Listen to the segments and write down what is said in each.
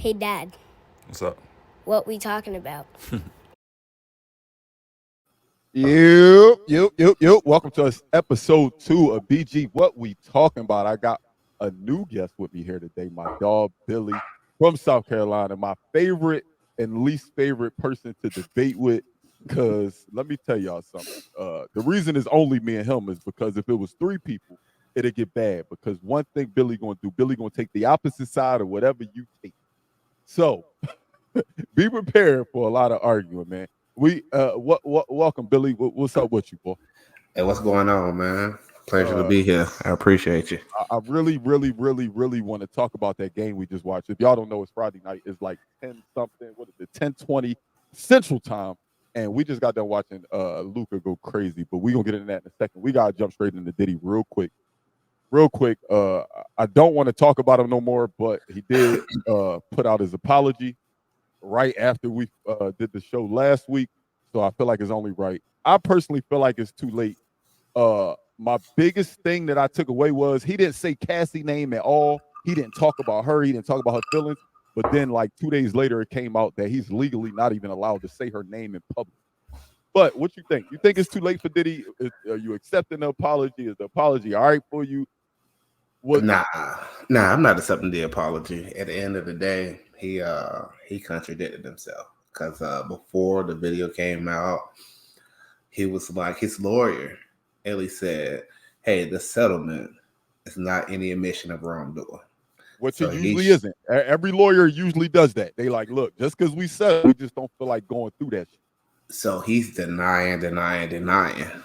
Hey, Dad, What's up? what we talking about? Yep. Welcome to episode 2 of BG. What we talking about? I got a new guest with me here today, my dog Billy from South Carolina, my favorite and least favorite person to debate with. Because let me tell y'all something. The reason is only me and him is because if it was 3 people, it'd get bad. Because one thing Billy gonna do, Billy gonna take the opposite side of whatever you take. So be prepared for a lot of arguing, man. Welcome, Billy. What's up with you, boy? Hey, what's going on, man? Pleasure to be here. I appreciate you. I really want to talk about that game we just watched. If y'all don't know, it's Friday night. It's like 10 something. What is it? 10:20 Central Time, and we just got done watching Luca go crazy. But we gonna get into that in a second. We gotta jump straight into Diddy real quick. I don't want to talk about him no more, but he did put out his apology right after we did the show last week. So I feel like it's only right. I personally feel like it's too late. My biggest thing that I took away was he didn't say Cassie's name at all. He didn't talk about her. He didn't talk about her feelings. But then, like 2 days later, it came out that he's legally not even allowed to say her name in public. But what you think? You think it's too late for Diddy? Are you accepting the apology? Is the apology all right for you? Nah, I'm not accepting the apology. At the end of the day, he contradicted himself because before the video came out, he was like, his lawyer, Ellie said, "Hey, the settlement is not any admission of wrongdoing." Which it usually isn't. Every lawyer usually does that. They like, look, just because we said, we just don't feel like going through that shit. So he's denying.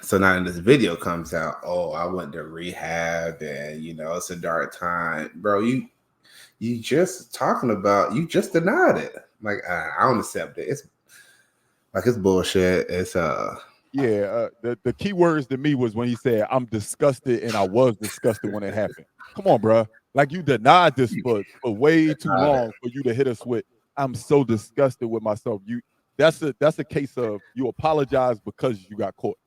So now in this video comes out, oh, I went to rehab and, it's a dark time. Bro, you just denied it. Like, I don't accept it. It's bullshit. It's the key words to me was when he said, I'm disgusted, and I was disgusted when it happened. Come on, bro. Like, you denied this for way too long for you to hit us with, I'm so disgusted with myself. That's a case of you apologize because you got caught.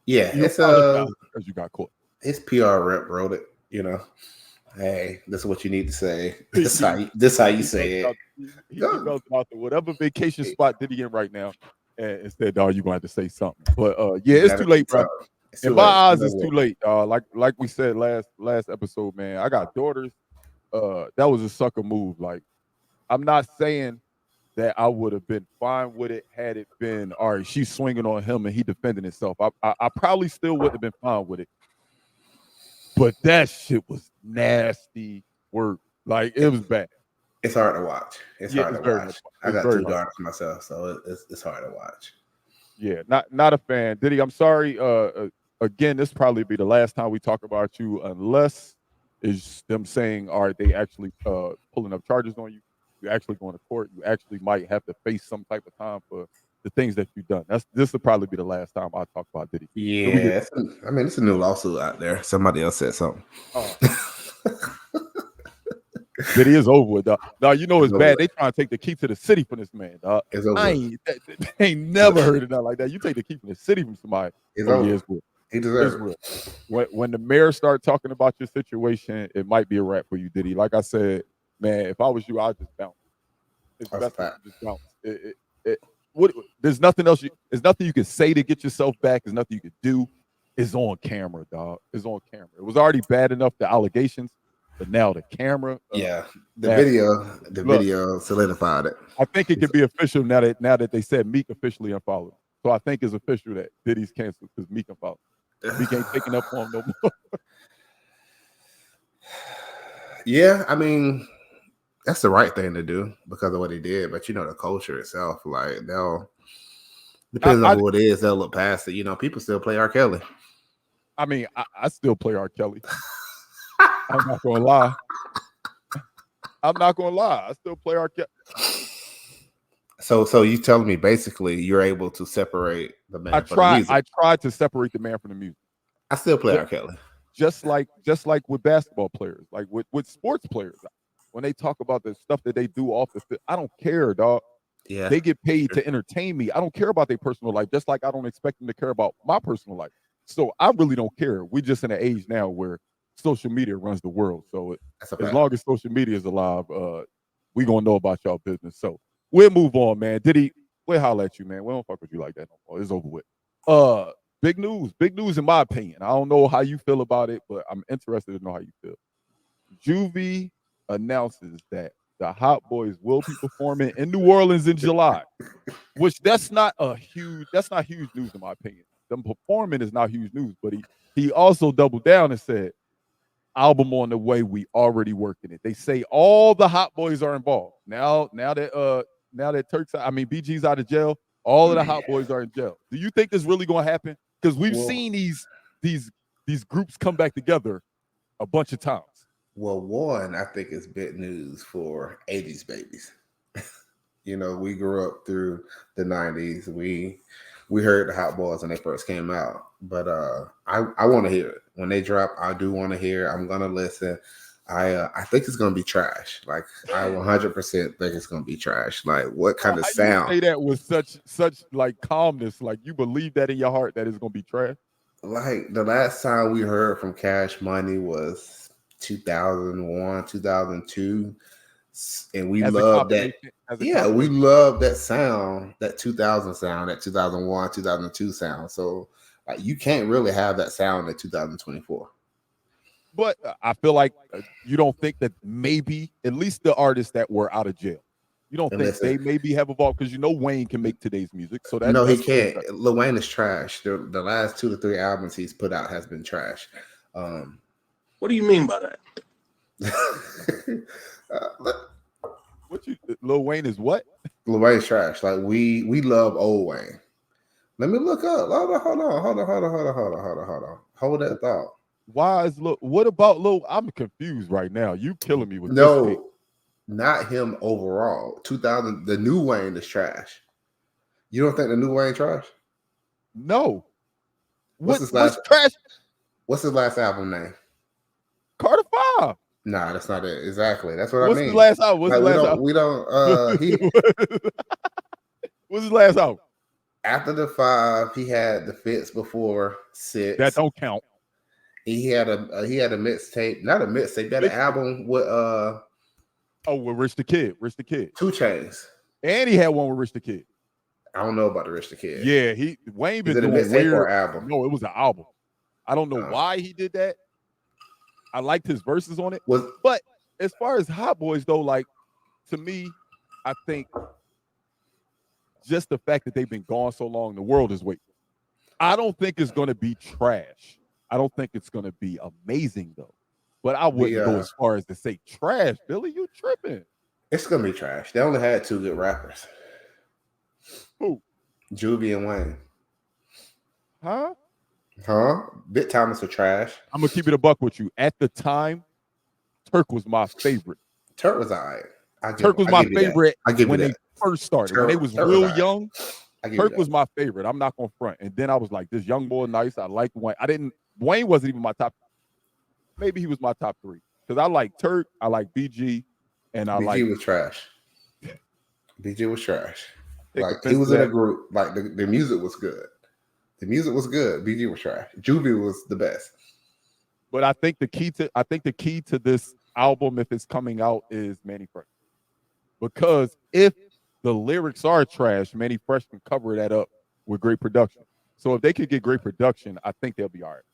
Yeah, you apologize because you got caught. His PR rep wrote it, Hey, this is what you need to say. This how you say it. He emailed about whatever vacation spot did he in right now, and said, "Dog, you gonna have to say something." But it's too late, bro. In my eyes, it's too late. Like we said last episode, man. I got daughters. That was a sucker move. Like, I'm not saying that I would have been fine with it had it been, all right, she's swinging on him and he defending himself. I probably still wouldn't have been fine with it. But that shit was nasty work. Like, it was bad. It's hard to watch. It's hard to watch. I got 2 daughters myself, so it's hard to watch. Yeah, not a fan. Diddy, I'm sorry. Again, this probably be the last time we talk about you, unless it's them saying, all right, they actually pulling up charges on you. You're actually going to court. You actually might have to face some type of time for the things that you've done. This will probably be the last time I talk about Diddy. Yeah, it's a new lawsuit out there. Somebody else said something. Oh. Diddy is over with, dog. Now, you know it's bad. They trying to take the key to the city from this man, dog. I ain't never heard of that like that. You take the key from the city from somebody. It's over. He deserves it. When the mayor start talking about your situation, it might be a wrap for you, Diddy. Like I said, man, if I was you, I'd just bounce. It's best to just bounce. There's nothing else. There's nothing you can say to get yourself back. There's nothing you can do. It's on camera, dog. It's on camera. It was already bad enough, the allegations, but now the camera. The video solidified it. I think it could be official now that they said Meek officially unfollowed. So I think it's official that Diddy's canceled because Meek unfollowed. Meek ain't taking up for him no more. Yeah, I mean, that's the right thing to do because of what he did. But the culture itself, like, depending on who it is, they'll look past it. People still play R. Kelly. I mean, I still play R. Kelly. I'm not gonna lie. I still play R. Kelly. So you telling me basically you're able to separate the man from the music? I tried to separate the man from the music. I still play R. Kelly. Just like with basketball players, like with sports players, when they talk about the stuff that they do off the field, I don't care, dog. Yeah, they get paid to entertain me. I don't care about their personal life, just like I don't expect them to care about my personal life. So I really don't care. We're just in an age now where social media runs the world. So as long as social media is alive, we gonna know about y'all business. So we'll move on, man. Diddy, we'll holler at you, man. We don't fuck with you like that no more. It's over with. Big news in my opinion. I don't know how you feel about it, but I'm interested to know how you feel. Juvie announces that the Hot Boys will be performing in New Orleans in July, which that's not huge news in my opinion. Them performing is not huge news, but he also doubled down and said, album on the way, we already working it. They say all the Hot Boys are involved. Now that BG's out of jail, all of the Hot Boys are in jail. Do you think this really gonna happen? Because we've seen these groups come back together a bunch of times. Well, one, I think it's big news for 80s babies. You know, we grew up through the 90s. We heard the Hot Boys when they first came out. But I want to hear it. When they drop, I do want to hear it. I'm going to listen. I think it's going to be trash. Like, I 100% think it's going to be trash. Like, what kind of sound? You say that with such like calmness. Like, you believe that in your heart that it's going to be trash? Like, the last time we heard from Cash Money was 2001, 2002. And we love that. Yeah, we love that sound, that 2000 sound, that 2001, 2002 sound. So like, you can't really have that sound in 2024. But I feel like you don't think that maybe at least the artists that were out of jail, you don't think they maybe have evolved? Because you know Wayne can make today's music. So no, he can't. Lil Wayne is trash. The last 2 to 3 albums he's put out has been trash. What do you mean by that? Lil Wayne is what? Lil Wayne's trash. Like we love old Wayne. Let me look up. Hold on. Hold that thought. Why is what about Lil? I'm confused right now. You killing me with no, this thing. Not him overall. 2000, the new Wayne is trash. You don't think the new Wayne trash? No. What's trash? What's his last album name? Carter 5. Nah, that's not it. Exactly. That's what I mean. What's his last album? What's his last album? After the 5, he had the Fits before 6. That don't count. He had a mixtape, not a mixtape. He had an album with with Rich the Kid. 2 Chainz. And he had one with Rich the Kid. I don't know about the Rich the Kid. Yeah, Wayne been doing weird. Or album? No, it was an album. I don't know why he did that. I liked his verses on it. But as far as Hot Boys, though, like, to me, I think just the fact that they've been gone so long, the world is waiting. I don't think it's going to be trash. I don't think it's going to be amazing, though. But I wouldn't go as far as to say trash. Billy, you tripping. It's going to be trash. They only had 2 good rappers. Who? Juvie and Wayne. Huh? Bit Thomas was trash. I'm gonna keep it a buck with you. At the time, Turk was my favorite. Turk was all right. Turk was my favorite when they first started. When they was real young, Turk was my favorite. I'm not gonna front. And then I was like, this young boy, nice. I liked Wayne. Wayne wasn't even my top. Maybe he was my top 3 because I like Turk, I like BG, and BG was trash. BG was trash. Like he was in a group. Like the music was good. The music was good. BG was trash. Juvie was the best. But I think the key to this album, if it's coming out, is Manny Fresh. Because if the lyrics are trash, Manny Fresh can cover that up with great production. So if they could get great production, I think they'll be all right.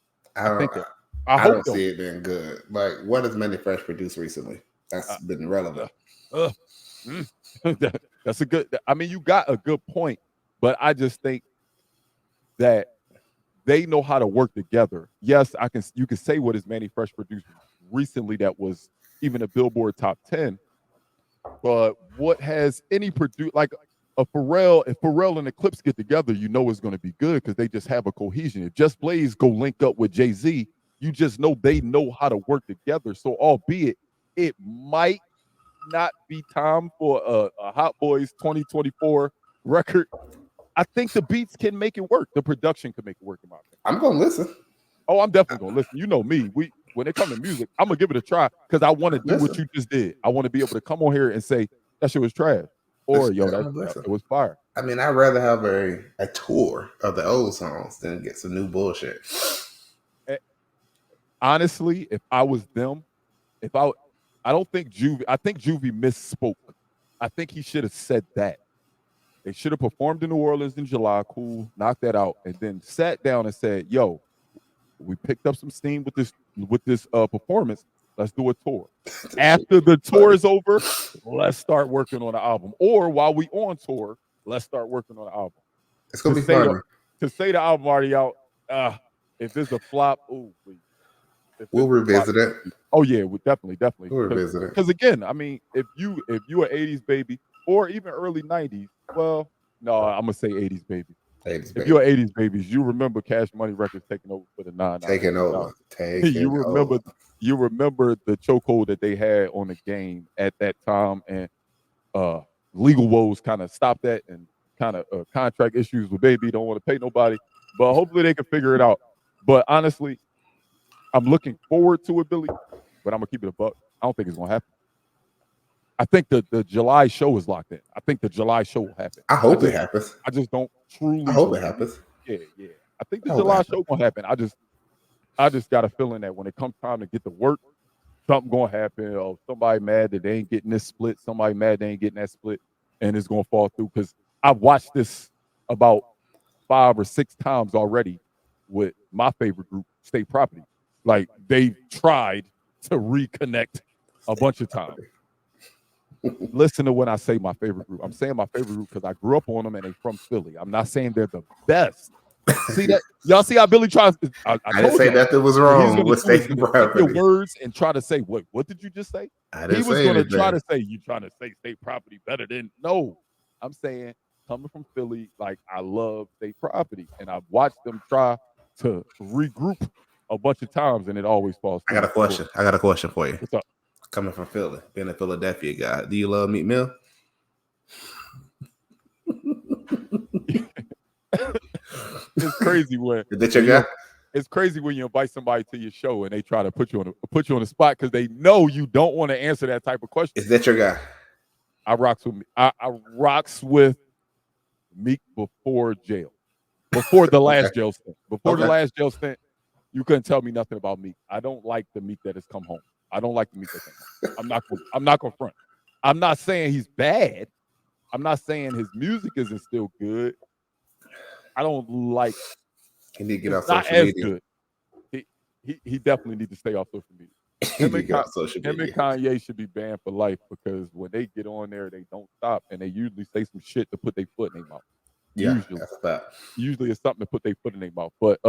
I don't see it being good. Like, what has Manny Fresh produced recently? That's been relevant. That's a good. I mean, you got a good point, but I just think that they know how to work together. Yes, you can say what has Manny Fresh produced recently that was even a Billboard top 10, but what has any produce like a Pharrell? If Pharrell and Eclipse get together, you know it's going to be good because they just have a cohesion. If Just Blaze go link up with Jay-Z, you just know they know how to work together. So albeit it might not be time for a Hot Boys 2024 record, I think the beats can make it work. The production can make it work in my opinion. I'm gonna listen. Oh, I'm definitely gonna listen. You know me. When it comes to music, I'm gonna give it a try because I want to do what you just did. I want to be able to come on here and say that shit was trash, or that it was fire. I mean, I'd rather have a tour of the old songs than get some new bullshit. Honestly, if I was them, I don't think Juvie. I think Juvie misspoke. I think he should have said that. They should have performed in New Orleans in July. Cool, knocked that out, and then sat down and said, "Yo, we picked up some steam with this performance. Let's do a tour. After the tour is over, let's start working on the album. Or while we on tour, let's start working on the album. It's gonna be fun. To say the album already out, if it's a flop, we'll revisit it. Oh yeah, we definitely. We'll revisit it. Because again, I mean, if you an 80s baby or even early 90s, well, no, I'm gonna say 80s baby. 80s if you're 80s babies, you remember Cash Money Records taking over for the 9. Taking over. You remember the chokehold that they had on the game at that time, and legal woes kind of stopped that, and kind of contract issues with Baby, don't want to pay nobody, but hopefully they can figure it out. But honestly, I'm looking forward to it, Billy, but I'm gonna keep it a buck. I don't think it's gonna happen. I think the July show is locked in. I think the July show will happen. I hope it happens. I just don't truly. I hope it happens. Yeah. I think the July show gonna happen. I just got a feeling that when it comes time to get to work, something gonna happen. Or somebody mad that they ain't getting this split. Somebody mad they ain't getting that split, and it's gonna fall through. Because I've watched this about 5 or 6 times already with my favorite group, State Property. Like they tried to reconnect a bunch of times. Listen to when I say my favorite group. I'm saying my favorite group because I grew up on them and they from Philly. I'm not saying they're the best. See that? Y'all see how Billy tries to... I didn't say that was wrong with State Property. Your words and try to say, what did you just say? He was going to try to say, you trying to say State Property better than... No. I'm saying, coming from Philly, like, I love State Property. And I've watched them try to regroup a bunch of times, and it always falls through. I got a question for you. What's up? Coming from Philly, being a Philadelphia guy, do you love Meek Mill? It's crazy when is that your guy? It's crazy when you invite somebody to your show and they try to put you on the spot because they know you don't want to answer that type of question. Is that your guy? I rocks with Meek before jail, before the last jail stint. Before the last jail stint, you couldn't tell me nothing about Meek. I don't like the Meek that has come home. I don't like the Meek that came home. I'm not gonna front. I'm not saying he's bad. I'm not saying his music isn't still good. I don't like. He need to get off social media. Good. He definitely needs to stay off social media. Him and Kanye should be banned for life because when they get on there, they don't stop and they usually say some shit to put their foot in their mouth. Yeah, that's a fact. Usually it's something to put their foot in their mouth. But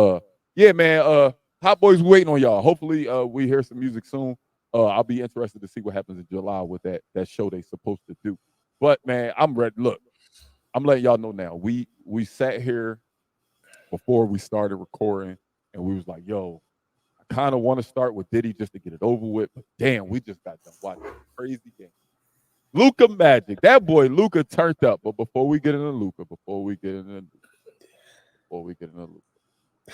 yeah, man. Hot Boys waiting on y'all. Hopefully we hear some music soon. I'll be interested to see what happens in July with that show they supposed to do. But man, I'm ready. Look, I'm letting y'all know now. We sat here before we started recording and we was like, yo, I kind of want to start with Diddy just to get it over with, but damn, we just got done watching a crazy game. Luka Magic. That boy Luka turned up. But before we get into Luka,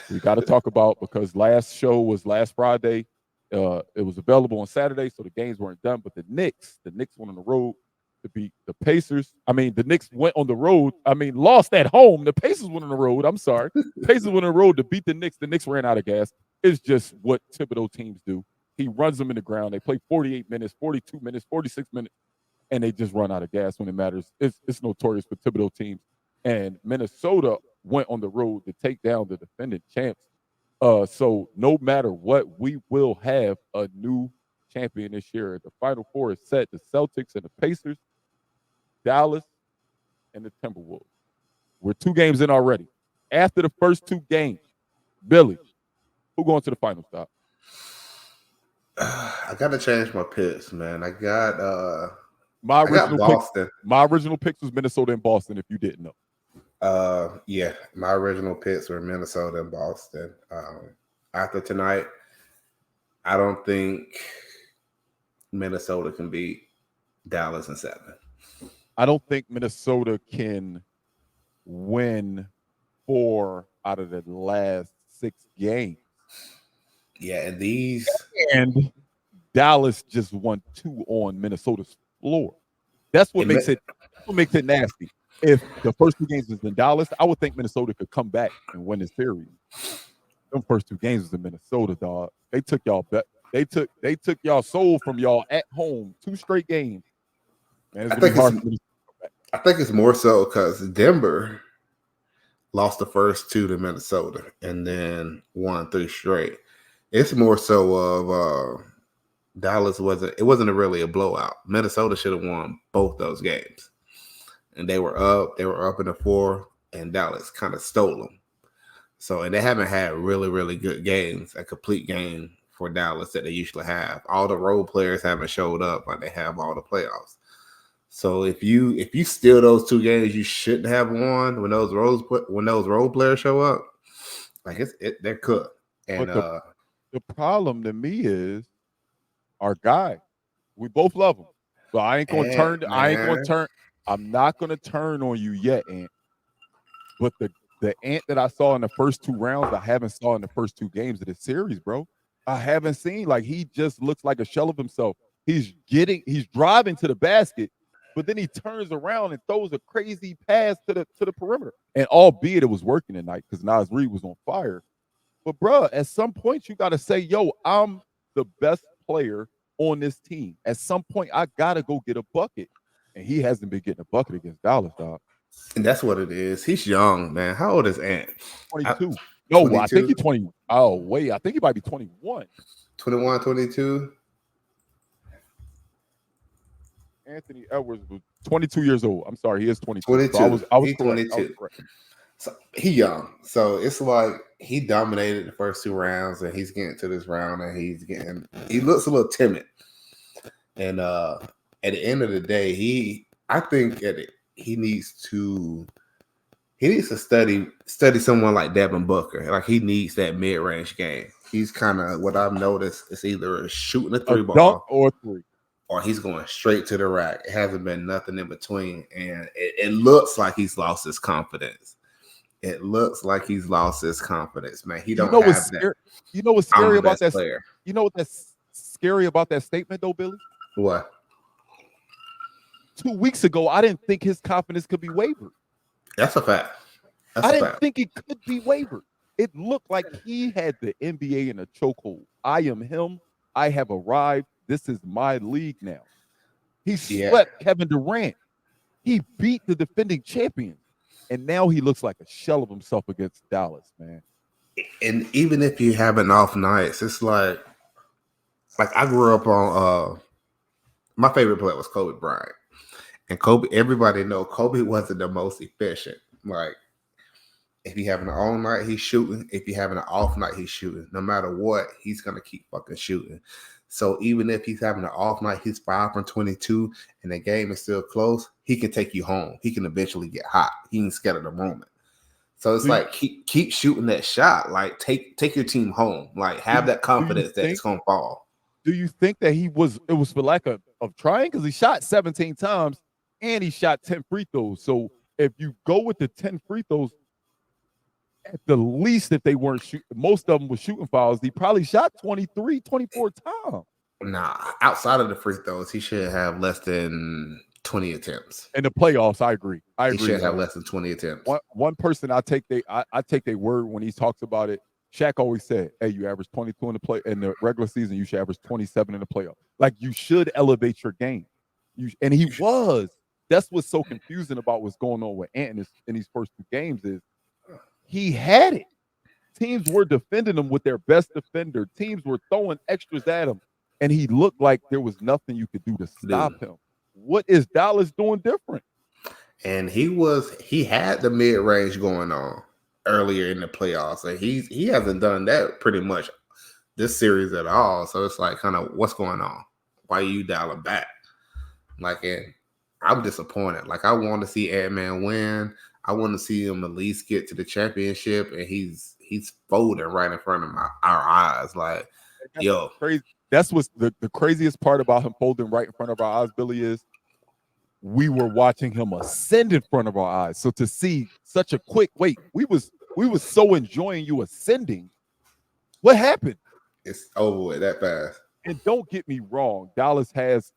we got to talk about, because last show was last Friday. It was available on Saturday, so the games weren't done. But the Knicks went on the road to beat the Pacers. I mean, the Knicks went on the road. I mean, lost at home. The Pacers went on the road. I'm sorry. Pacers went on the road to beat the Knicks. The Knicks ran out of gas. It's just what Thibodeau teams do. He runs them in the ground. They play 48 minutes, 42 minutes, 46 minutes, and they just run out of gas when it matters. It's notorious for Thibodeau teams. And Minnesota went on the road to take down the defending champs. So no matter what, we will have a new champion this year. The Final Four is set: the Celtics and the Pacers, Dallas, and the Timberwolves. We're 2 games in already. After the first 2 games, Billy, who going to the final stop? I got to change my picks, man. I got Boston. My original picks was Minnesota and Boston, if you didn't know. Yeah, my original picks were Minnesota and Boston. After tonight, I don't think Minnesota can beat Dallas in 7. I don't think Minnesota can win 4 out of the last 6 games. Yeah, and Dallas just won 2 on Minnesota's floor. That's what makes it nasty. If the first 2 games was in Dallas, I would think Minnesota could come back and win this series. Them first 2 games was in Minnesota, dog. They took y'all back. They took y'all soul from y'all at home 2 straight games. Man, I think it's more so because Denver lost the first 2 to Minnesota and then won 3 straight. It's more so of Dallas wasn't really a blowout. Minnesota should have won both those games, and they were up in the 4th, and Dallas kind of stole them. So, and they haven't had really, really good games, a complete game for Dallas that they usually have. All the role players haven't showed up like they have all the playoffs. So if you steal those 2 games, you shouldn't have won when those role players show up. Like they're cooked. And but the problem to me is our guy. We both love him, but I ain't gonna turn. I'm not gonna turn on you yet, Ant. But the Ant that I saw in the first 2 rounds, I haven't saw in the first 2 games of the series, bro. I haven't seen. Like, he just looks like a shell of himself. He's driving to the basket, but then he turns around and throws a crazy pass to the perimeter. And albeit it was working tonight because Nas Reed was on fire. But bro, at some point you gotta say, yo, I'm the best player on this team. At some point, I gotta go get a bucket. And he hasn't been getting a bucket against Dallas, dog. And that's what it is. He's young, man. How old is Ant? 22. 22? I think he's 20. Oh, wait. I think he might be 21. 21, 22? Anthony Edwards was 22 years old. I'm sorry, he is 22. 22. So I was He's correct. 22. So he young. So it's like he dominated the first 2 rounds, and he's getting to this round, and he looks a little timid. And at the end of the day, I think he needs to study someone like Devin Booker. Like, he needs that mid-range game. He's kind of, what I've noticed, is either shooting a 3 ball dunk or 3, or he's going straight to the rack. It hasn't been nothing in between, and it looks like he's lost his confidence. It looks like he's lost his confidence, man. He don't have that. You know what's scary about that player? You know what that's scary about that statement, though, Billy? What? 2 weeks ago, I didn't think his confidence could be wavered. That's a fact. I didn't think it could be wavered. It looked like he had the NBA in a chokehold. I am him. I have arrived. This is my league now. He swept Kevin Durant. He beat the defending champion. And now he looks like a shell of himself against Dallas, man. And even if you have an off nights, it's like I grew up on my favorite player was Kobe Bryant. And Kobe, everybody know Kobe wasn't the most efficient. Like, if you having an on night, he's shooting. If you having an off night, he's shooting. No matter what, he's gonna keep fucking shooting. So even if he's having an off night, he's 5 from 22, and the game is still close, he can take you home. He can eventually get hot. He ain't scared of the moment. So it's like keep shooting that shot. Like, take your team home. Like, have that confidence that it's gonna fall. Do you think that it was for lack of trying? Because he shot 17 times and he shot 10 free throws. So if you go with the 10 free throws, at the least, if they weren't shooting, most of them were shooting fouls. He probably shot 23, 24 times. Nah, outside of the free throws, he should have less than 20 attempts. In the playoffs, I agree. He should have less than 20 attempts. One person I take their word when he talks about it. Shaq always said, "Hey, you average 22 in the regular season. You should average 27 in the playoff. Like, you should elevate your game." And he was. That's what's so confusing about what's going on with Ant in these first 2 games is he had it. Teams were defending him with their best defender. Teams were throwing extras at him, and he looked like there was nothing you could do to stop him. What is Dallas doing different? And he had the mid range going on earlier in the playoffs, and he hasn't done that pretty much this series at all. So it's like, kind of, what's going on? Why are you dialing back? Like, and I'm disappointed. Like, I want to see Ant-Man win. I want to see him at least get to the championship, and he's folding right in front of our eyes. Like, yo, crazy. That's what's the craziest part about him folding right in front of our eyes, Billy, is we were watching him ascend in front of our eyes. So to see such a quick wait, we was so enjoying you ascending. What happened? It's over with that fast. And don't get me wrong, Dallas has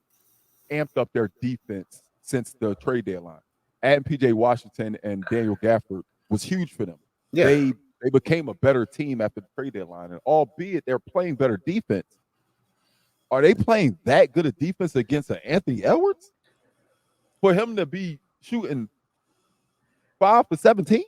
amped up their defense since the trade deadline. Adding PJ Washington and Daniel Gafford was huge for them. Yeah. They became a better team after the trade deadline, and albeit they're playing better defense, are they playing that good a defense against an Anthony Edwards? For him to be shooting 5 for 17?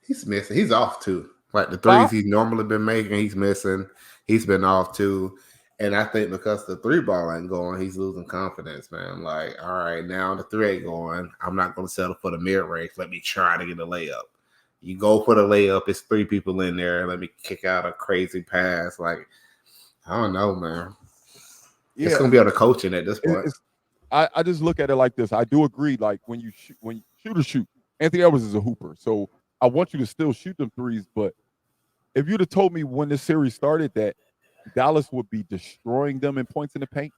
He's missing. He's off too. Like the threes 5? he's normally been making, he's missing. He's been off too. And I think because the 3-ball ain't going, he's losing confidence, man. Like, all right, now the 3 ain't going. I'm not going to settle for the mid-range. Let me try to get a layup. You go for the layup, it's 3 people in there. Let me kick out a crazy pass. Like, I don't know, man. Yeah. It's going to be on the coaching at this point. I just look at it like this. I do agree. Like when you shoot, Anthony Edwards is a hooper. So I want you to still shoot them threes. But if you'd have told me when this series started that Dallas would be destroying them in points in the paint,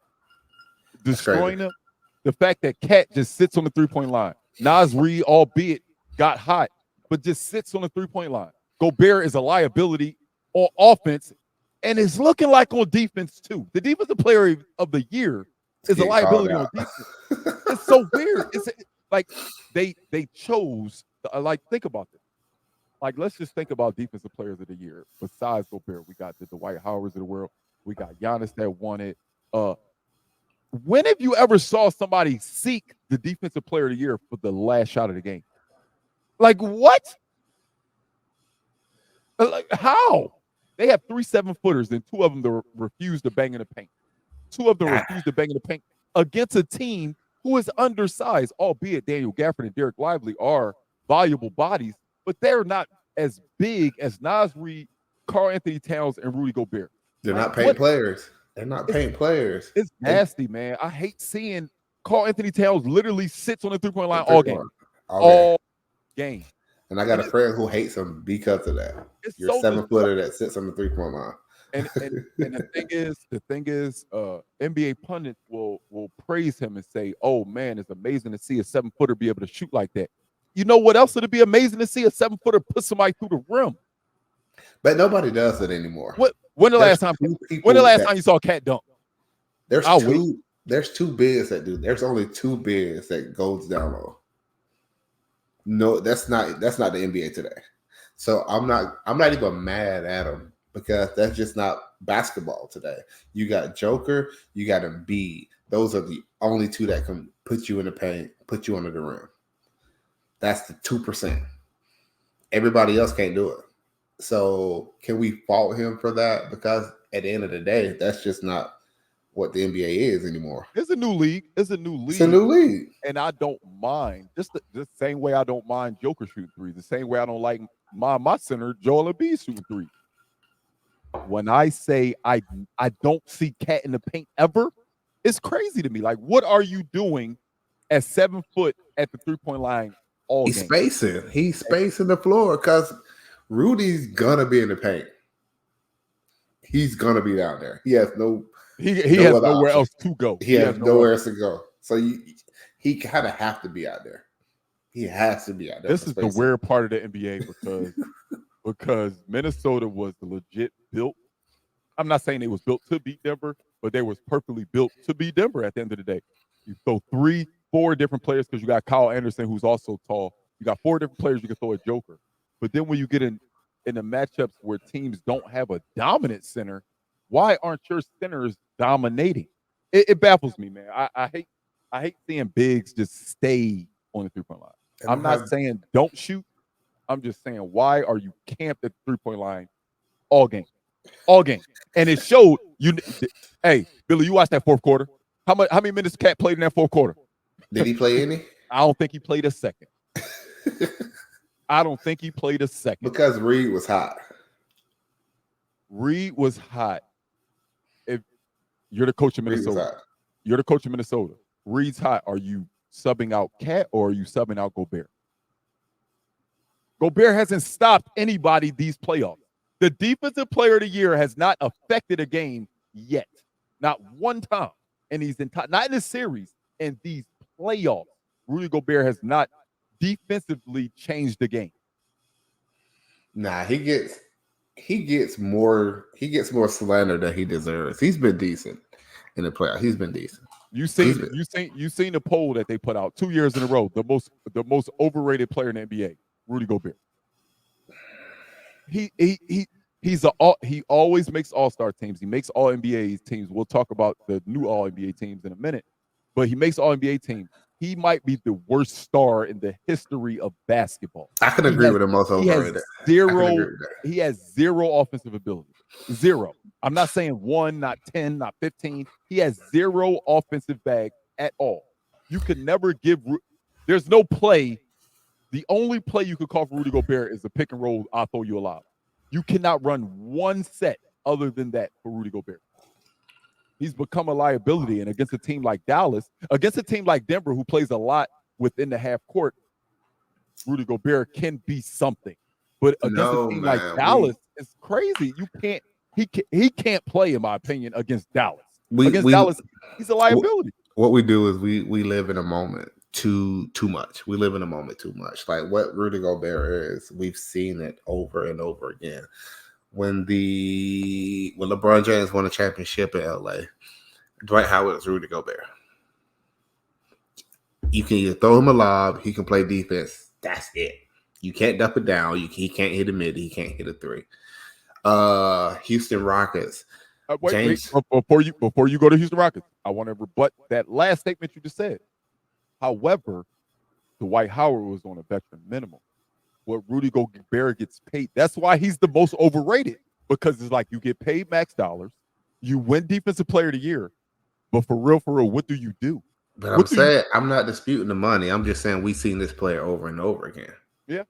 destroying them, the fact that Cat just sits on the 3-point line, Naz Reid, albeit got hot, but just sits on the 3-point line. Gobert is a liability on offense, and it's looking like on defense too. The defensive player of the year is a liability on defense. It's so weird. It's like they chose like think about this. Like let's just think about defensive players of the year. Besides Gobert, we got the Dwight Howards of the world. We got Giannis that won it. When have you ever saw somebody seek the defensive player of the year for the last shot of the game? Like what? Like how? They have 3 7-footers and 2 of them refuse to bang in the paint. 2 of them refuse to bang in the paint against a team who is undersized, albeit Daniel Gafford and Derek Lively are valuable bodies, but they're not as big as Naz Reid, Karl-Anthony Towns, and Rudy Gobert. They're not paint players. They're not paint players. It's nasty, man. I hate seeing Karl-Anthony Towns literally sits on the 3-point line all game. All game. And I got a friend who hates him because of that. You're a 7-footer that sits on the 3-point line. And the thing is, NBA pundits will praise him and say, "Oh man, it's amazing to see a 7-footer be able to shoot like that." You know what else would be amazing to see? A 7-footer put somebody through the rim. But nobody does it anymore. When the last time you saw a cat dunk? There's two bigs that do. There's only 2 bigs that goes down low. No, that's not the NBA today. So I'm not even mad at him because that's just not basketball today. You got Joker, you got Embiid. Those are the only 2 that can put you in the paint, put you under the rim. That's the 2%. Everybody else can't do it. So can we fault him for that? Because at the end of the day, that's just not what the NBA is anymore. It's a new league. It's a new league. And I don't mind. Just the same way I don't mind Joker shooting threes. The same way I don't like my center, Joel Embiid, shooting threes. When I say I don't see Cat in the paint ever, it's crazy to me. Like, what are you doing at 7 foot at the 3-point line all game? He's spacing the floor because Rudy's gonna be in the paint. He's gonna be down there. He has no. He has nowhere else to go. He has nowhere else to go. So he kind of have to be out there. He has to be out there. This is the weird part of the NBA because Minnesota was legit built. I'm not saying they was built to beat Denver, but they was perfectly built to beat Denver at the end of the day. You throw 3-4 different players because you got Kyle Anderson, who's also tall. You got 4 different players you can throw a Joker. But then when you get in the matchups where teams don't have a dominant center, why aren't your centers dominating? It baffles me, man. I hate seeing bigs just stay on the 3-point line. I'm not saying don't shoot. I'm just saying, why are you camped at the 3-point line all game? All game. And it showed you. Hey, Billy, you watched that 4th quarter. How many minutes Cat played in that 4th quarter? Did he play any? I don't think he played a second. I don't think he played a second. Because Reed was hot. Reed was hot. If you're the coach of Minnesota, Reed's hot. Are you subbing out Cat or are you subbing out Gobert? Gobert hasn't stopped anybody these playoffs. The defensive player of the year has not affected a game yet. Not one time. And he's not in the series. In these playoffs, Rudy Gobert has not defensively changed the game. Nah, he gets more slander than he deserves. He's been decent in the playoffs. He's been decent. You seen the poll that they put out 2 years in a row. The most overrated player in the NBA, Rudy Gobert. He always makes all-star teams. He makes all NBA teams. We'll talk about the new all NBA teams in a minute, but he makes all NBA teams. He might be the worst star in the history of basketball. I can agree with the most overrated. He has zero offensive ability. Zero. I'm not saying 1, not 10, not 15. He has zero offensive bag at all. You could never give. There's no play. The only play you could call for Rudy Gobert is a pick and roll. I'll throw you a lob. You cannot run one set other than that for Rudy Gobert. He's become a liability, and against a team like Dallas, against a team like Denver, who plays a lot within the half court, Rudy Gobert can be something. But against a team like Dallas, it's crazy. You can't. He can't play, in my opinion, against Dallas. Against Dallas, he's a liability. What we do is we live in a moment too much. We live in a moment too much. Like what Rudy Gobert is, we've seen it over and over again. When LeBron James won a championship in LA, Dwight Howard is Rudy Gobert. You can either throw him a lob, he can play defense. That's it. You can't dump it down. He can't hit a mid. He can't hit a three. Houston Rockets. Wait, before you go to Houston Rockets, I want to rebut that last statement you just said. However, Dwight Howard was on a veteran minimum. What Rudy Gobert gets paid, that's why he's the most overrated, because it's like you get paid max dollars, you win Defensive Player of the Year, but for real, what do you do? But I'm not disputing the money. I'm just saying we've seen this player over and over again. Yeah.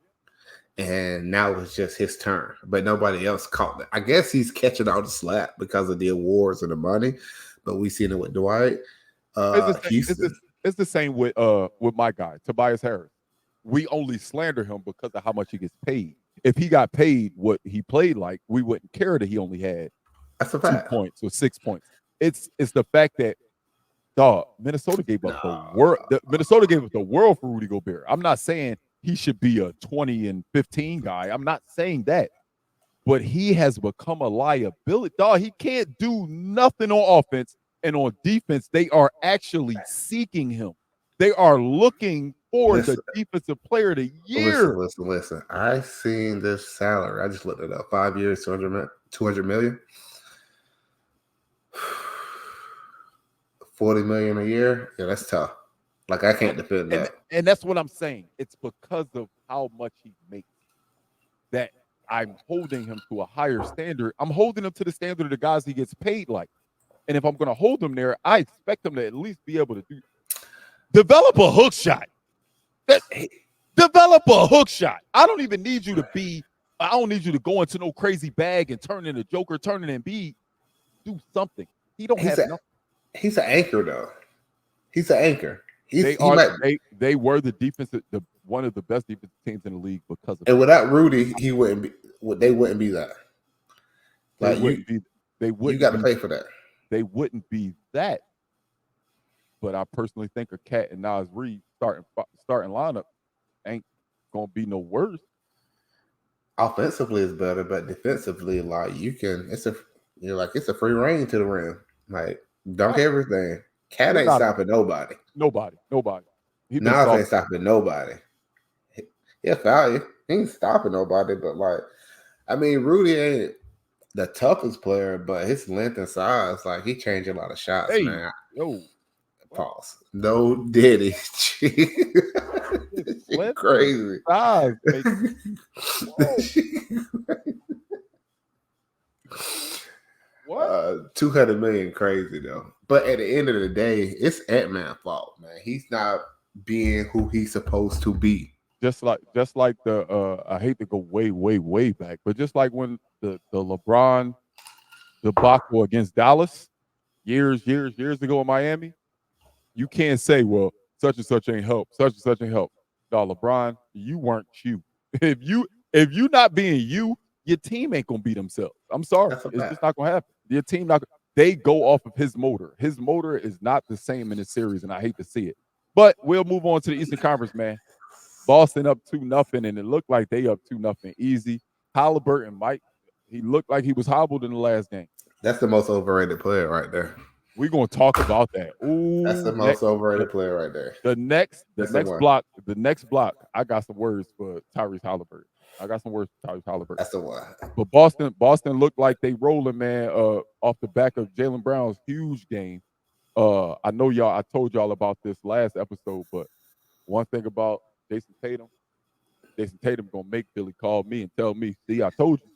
And now it's just his turn, but nobody else caught that. I guess he's catching all the slack because of the awards and the money, but we've seen it with Dwight. It's the same with my guy, Tobias Harris. We only slander him because of how much he gets paid. If he got paid what he played like, we wouldn't care that he only had 2 points or 6 points. It's the fact that Minnesota gave up the world. Minnesota gave up the world for Rudy Gobert. I'm not saying he should be a 20 and 15 guy. I'm not saying that. But he has become a liability. He can't do nothing on offense, and on defense, they are actually seeking him. They are looking for the Defensive Player of the Year. Listen. I seen this salary. I just looked it up. 5 years, $200 million. $40 million a year. Yeah, that's tough. Like, I can't defend that. And that's what I'm saying. It's because of how much he makes that I'm holding him to a higher standard. I'm holding him to the standard of the guys he gets paid like. And if I'm going to hold him there, I expect him to at least be able to develop a hook shot. Develop a hook shot. I don't need you to go into no crazy bag and turn into Joker, turn into Embiid. Do something. He don't have nothing. He's an anchor, though. He's an anchor. They were one of the best defensive teams in the league because of. And without Rudy, they wouldn't be that. Like you got to pay for that. They wouldn't be that. But I personally think a Cat and Nas Reed starting lineup ain't gonna be no worse. Offensively is better, but defensively, like it's a free reign to the rim. Like dunk everything. Cat ain't stopping nobody. Nobody. Nas ain't stopping nobody. He'll foul you. He ain't stopping nobody, but Rudy ain't the toughest player, but his length and size, like he changed a lot of shots, man. Pause. No Diddy. Crazy. Size, what? 200 million crazy though. But at the end of the day, it's Ant-Man's fault, man. He's not being who he's supposed to be. Just like the I hate to go way back, but just like when the LeBron debacle against Dallas years ago in Miami, you can't say, well, such and such ain't help. Such and such ain't help. LeBron, you weren't you. If you not being you, your team ain't gonna beat themselves. I'm sorry. It's just not gonna happen. Your team they go off of his motor. His motor is not the same in this series, and I hate to see it. But we'll move on to the Eastern Conference, man. Boston up 2-0, and it looked like they up 2-0 easy. Halliburton, he looked like he was hobbled in the last game. That's the most overrated player right there. We're gonna talk about that. Ooh, that's the most overrated player right there. The next block. I got some words for Tyrese Halliburton. I got some words for Tyrese Halliburton. That's the one. But Boston looked like they rolling, man, off the back of Jaylen Brown's huge game. I know y'all, I told y'all about this last episode, but one thing about Jason Tatum gonna make Billie call me and tell me, see, I told you.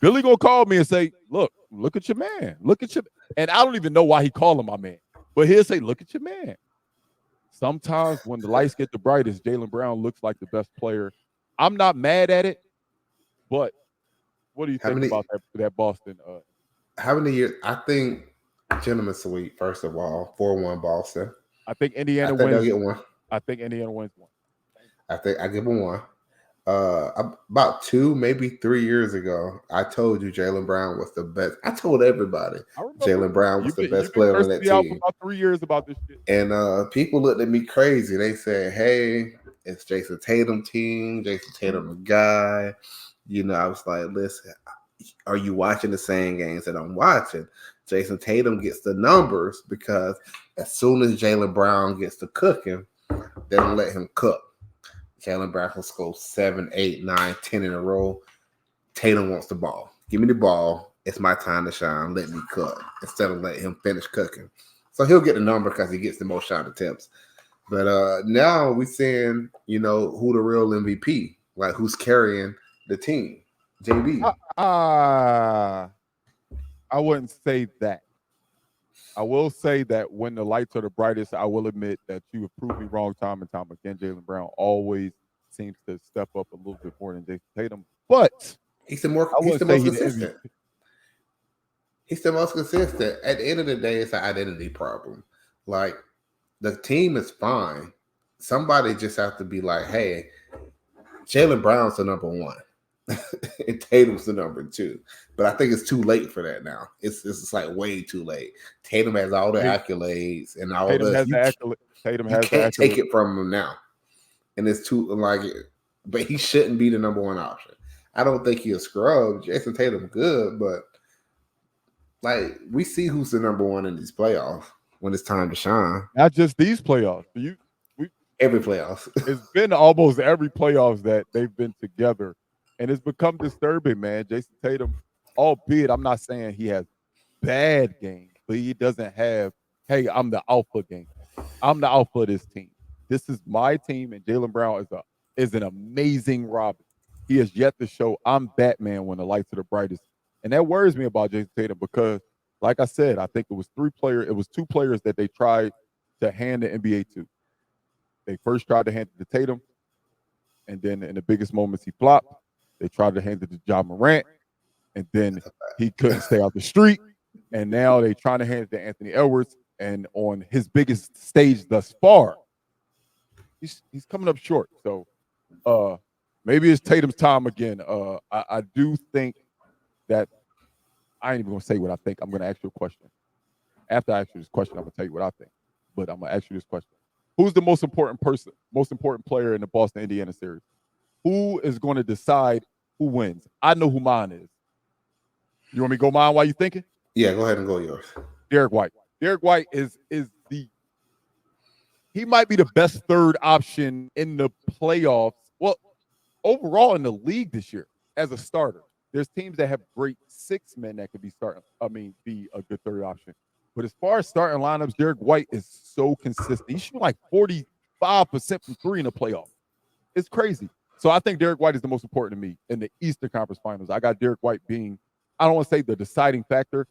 Billie gonna call me and say, look at your man. And I don't even know why he called him my man. But he'll say, look at your man. Sometimes when the lights get the brightest, Jaylen Brown looks like the best player. I'm not mad at it, but what do you think about that Boston? How many years? I think gentleman's sweep, first of all, 4-1 Boston. I think Indiana wins. They'll get one. I think Indiana wins one. I think I give them one. About 2, maybe 3 years ago, I told you Jaylen Brown was the best. I told everybody Jaylen Brown was the best player on that team. Out for about 3 years about this shit. And people looked at me crazy. They said, "Hey, it's Jason Tatum team. Jason Tatum the guy." I was like, "Listen, are you watching the same games that I'm watching?" Jason Tatum gets the numbers because as soon as Jaylen Brown gets to cooking, they don't let him cook. Jaylen Brown will score 7, 8, 9, 10 in a row. Tatum wants the ball. Give me the ball. It's my time to shine. Let me cook instead of letting him finish cooking. So he'll get the number because he gets the most shot attempts. But now we're seeing, who the real MVP, like who's carrying the team. JB. I wouldn't say that. I will say that when the lights are the brightest, I will admit that you have proved me wrong time and time again. Jaylen Brown always seems to step up a little bit more than Jason Tatum, but he's the most consistent. He's the most consistent. At the end of the day, it's an identity problem. Like, the team is fine. Somebody just have to be like, hey, Jaylen Brown's the number one. And Tatum's the number 2. But I think it's too late for that now. It's like way too late. Tatum has all the accolades and all the Tatum can't take it from him now. And it's too but he shouldn't be the number 1 option. I don't think he'll scrub. Jason Tatum good, but we see who's the number 1 in these playoffs when it's time to shine. Not just these playoffs. Every playoffs. It's been almost every playoffs that they've been together. And it's become disturbing, man. Jason Tatum, albeit I'm not saying he has bad games, but he doesn't have, hey, I'm the alpha game. I'm the alpha of this team. This is my team, and Jaylen Brown is an amazing Robin. He has yet to show I'm Batman when the lights are the brightest. And that worries me about Jason Tatum because, like I said, I think it was 2 players that they tried to hand the NBA to. They first tried to hand it to Tatum, and then in the biggest moments he flopped. They tried to hand it to Ja Morant, and then he couldn't stay out the street. And now they're trying to hand it to Anthony Edwards. And on his biggest stage thus far, he's coming up short. So maybe it's Tatum's time again. I do think that I ain't even going to say what I think. I'm going to ask you a question. After I ask you this question, I'm going to tell you what I think. But I'm going to ask you this question. Who's the most important player in the Boston-Indiana series? Who is going to decide who wins? I know who mine is. You want me to go mine while you're thinking? Yeah, go ahead and go yours. Derek White. Derek White he might be the best third option in the playoffs. Well, overall in the league this year as a starter. There's teams that have great 6 men that could be be a good third option. But as far as starting lineups, Derek White is so consistent. He's shooting like 45% from 3 in the playoffs. It's crazy. So I think Derek White is the most important to me in the Eastern Conference Finals. I got Derek White being, I don't want to say the deciding factor,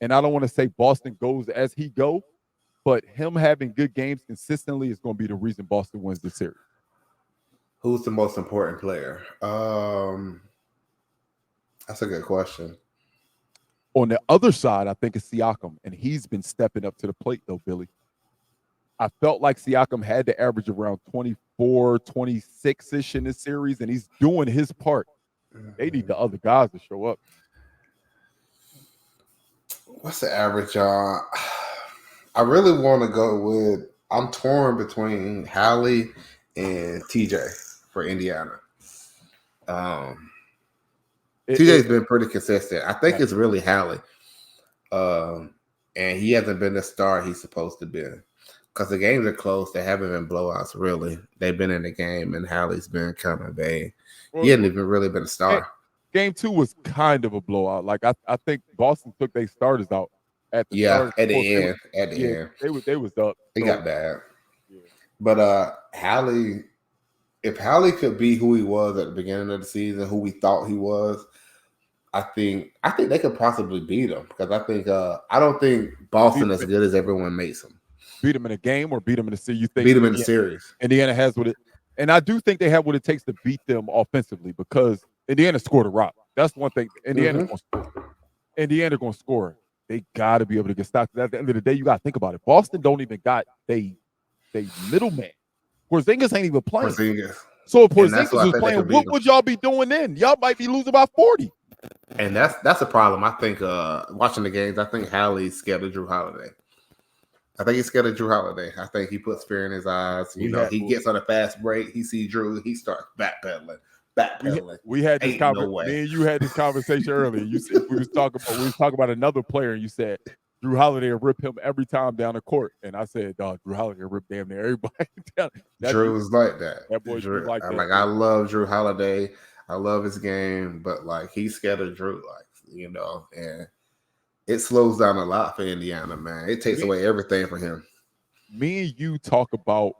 and I don't want to say Boston goes as he go, but him having good games consistently is going to be the reason Boston wins the series. Who's the most important player? That's a good question. On the other side, I think it's Siakam, and he's been stepping up to the plate, though, Billy. I felt like Siakam had to average around 24, 26-ish in this series, and he's doing his part. They need the other guys to show up. What's the average, y'all? I really want to go with, I'm torn between Hallie and TJ for Indiana. TJ's been pretty consistent. I think it's really Hallie. And he hasn't been the star he's supposed to be. because the games are close. They haven't been blowouts, really. They've been in the game, and Hallie's been kind of he hadn't even really been a star. Game 2 was kind of a blowout. Like I think Boston took their starters out at the start. At the end. At the end. They was up. It got bad. Yeah. But Hallie, if Hallie could be who he was at the beginning of the season, who we thought he was, I think they could possibly beat him, because I don't think Boston as good as everyone makes them. Beat him in a game or beat him in the series? You think beat him in the series? Indiana has what it, and I do think they have what it takes to beat them offensively, because Indiana scored a rock. That's one thing. Indiana's going to score. Indiana going to score. They got to be able to get stopped. At the end of the day, you got to think about it. Boston don't even got they middleman. Porzingis ain't even playing. So if Porzingis was playing, what would y'all be doing then? Y'all might be losing by 40. And that's a problem. I think watching the games, I think Hallie's scared of Drew Holiday. I think he's scared of Drew Holiday. I think he puts fear in his eyes. He gets on a fast break. He sees Drew. He starts backpedaling. We had this conversation. Me and you had this conversation earlier. You said we was talking about another player, and you said Drew Holiday will rip him every time down the court. And I said, dog, Drew Holiday will rip damn near everybody down. Drew was like that. That boy Drew like that. Like, I love Drew Holiday. I love his game, but like, he's scared of Drew, and it slows down a lot for Indiana, man. It takes away everything for him. Me and you talk about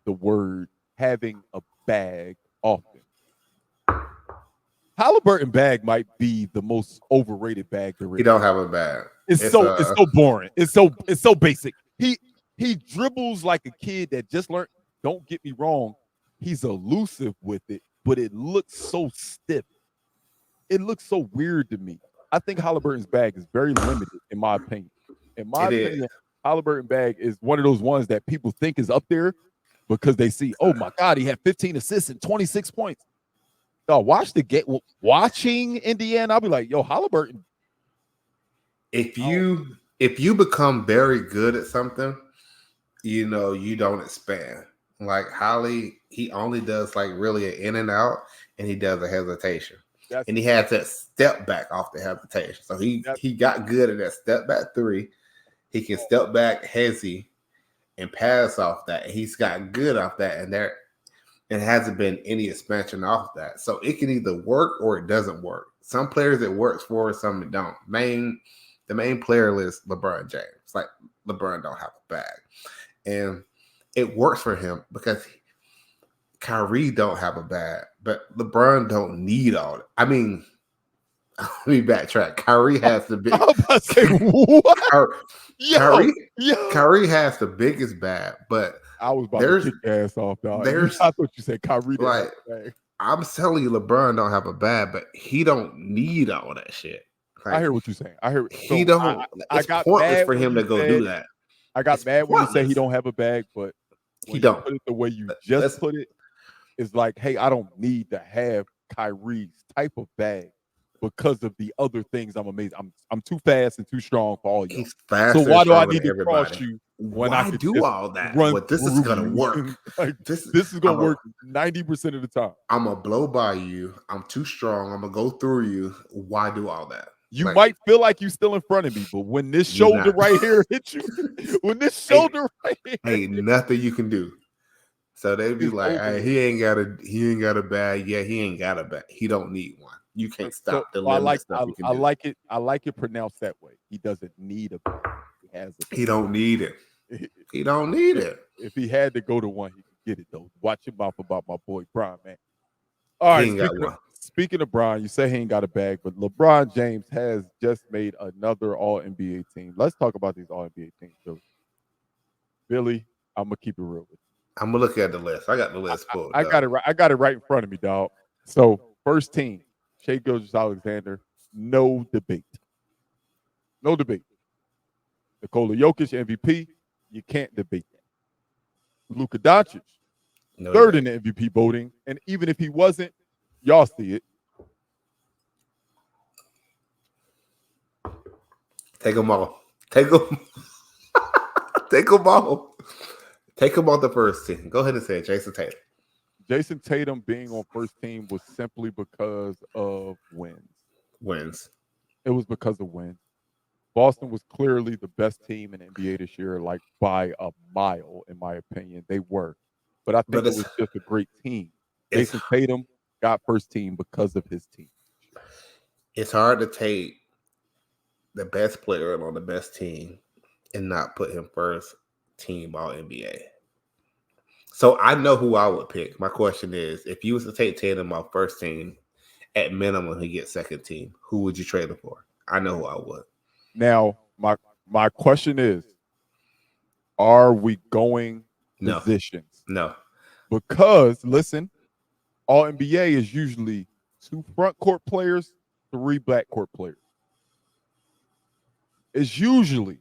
the word having a bag often. Halliburton bag might be the most overrated bag there is. He don't have a bag. It's so boring. It's so basic. He dribbles like a kid that just learned. Don't get me wrong, he's elusive with it, but it looks so stiff. It looks so weird to me. I think Halliburton's bag is very limited, in my opinion. In my opinion, Halliburton bag is one of those ones that people think is up there because they see, oh my God, he had 15 assists and 26 points. No, watch the game. Watching Indiana, I'll be like, yo, Halliburton. If you become very good at something, you don't expand. Like Holly, he only does like really an in and out, and he does a hesitation. And he has that step back off the hesitation. So he got good at that step back three. He can step back hezzy and pass off that. He's got good off that, and there hasn't been any expansion off that. So it can either work or it doesn't work. Some players it works for, some it don't. The main player is LeBron James. Like LeBron don't have a bag. And it works for him because Kyrie don't have a bag, but LeBron don't need all that. I mean, let me backtrack. Kyrie has the big. I was about to say, what? Kyrie has the biggest bag, but I was about to kick your ass off, dog. I thought you said Kyrie. Like, I'm telling you, LeBron don't have a bag, but he don't need all that shit. Like, I hear what you're saying. I hear he don't. It's pointless for him to go do that. I got mad when you say he don't have a bag, but he don't put it the way you just put it. Is like, hey, I don't need to have Kyrie's type of bag because of the other things I'm amazing. I'm too fast and too strong for all you. So why do I need to cross you when I can do all that? But this is gonna work. Like, this is gonna work 90% of the time. I'm gonna blow by you. I'm too strong. I'm gonna go through you. Why do all that? You might feel like you're still in front of me, but when this shoulder right here hit you, when this shoulder right here, ain't nothing you can do. So they'd be like, hey, he ain't got a bag. Yeah, he ain't got a bag. He don't need one. You can't stop the limit stuff. I like it pronounced that way. He doesn't need a bag. He has a bag. He don't need it. He don't need it. If he had to go to one, he could get it though. Watch your mouth about my boy Brian, man. All right, speaking of Brian, you say he ain't got a bag, but LeBron James has just made another All-NBA team. Let's talk about these All-NBA teams, Billy. Billy, I'm gonna keep it real with you. I'm gonna look at the list. I got the list pulled. I got it right. I got it right in front of me, dog. So first team, Shai Gilgeous-Alexander, no debate. No debate. Nikola Jokic, MVP, you can't debate that. Luka Doncic, third in the MVP voting, and even if he wasn't, y'all see it. Take them all. Take them. Take them all. Take him on the first team. Go ahead and say it, Jason Tatum. Jason Tatum being on first team was simply because of wins. Wins. It was because of wins. Boston was clearly the best team in the NBA this year, like by a mile, in my opinion. They were. But I think it was just a great team. Jason Tatum got first team because of his team. It's hard to take the best player on the best team and not put him first team all NBA. So I know who I would pick. My question is, if you was to take Tatum off first team, at minimum he gets second team, who would you trade him for? I know who I would. Now, my question is, are we going positions? No. Because, listen, all NBA is usually 2 front court players, 3 back court players. It's usually.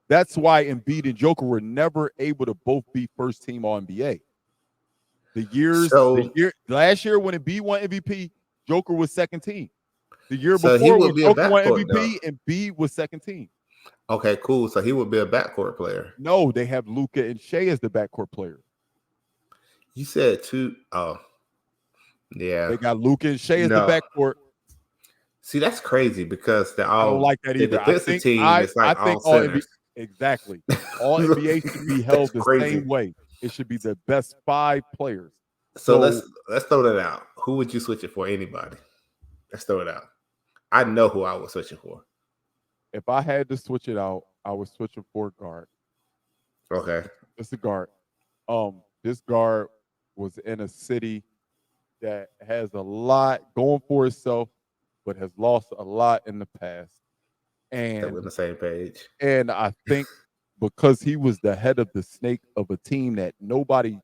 That's why Embiid and Joker were never able to both be first team all NBA. Last year when Embiid won MVP, Joker was second team. The year before when Joker won MVP, Embiid was second team. Okay, cool. So he would be a backcourt player. No, they have Luka and Shea as the backcourt players. You said 2. Oh, yeah. They got Luka and Shea as the backcourt. See, that's crazy because I don't like that either. The defensive team is like all centers. Exactly. All NBA should be held the same way. It should be the best 5 players. So let's throw that out. Who would you switch it for? Anybody? Let's throw it out. I know who I would switch it for. If I had to switch it out, I would switch it for guard. Okay. It's a guard. This guard was in a city that has a lot going for itself, but has lost a lot in the past. And we're on the same page. And I think because he was the head of the snake of a team that nobody,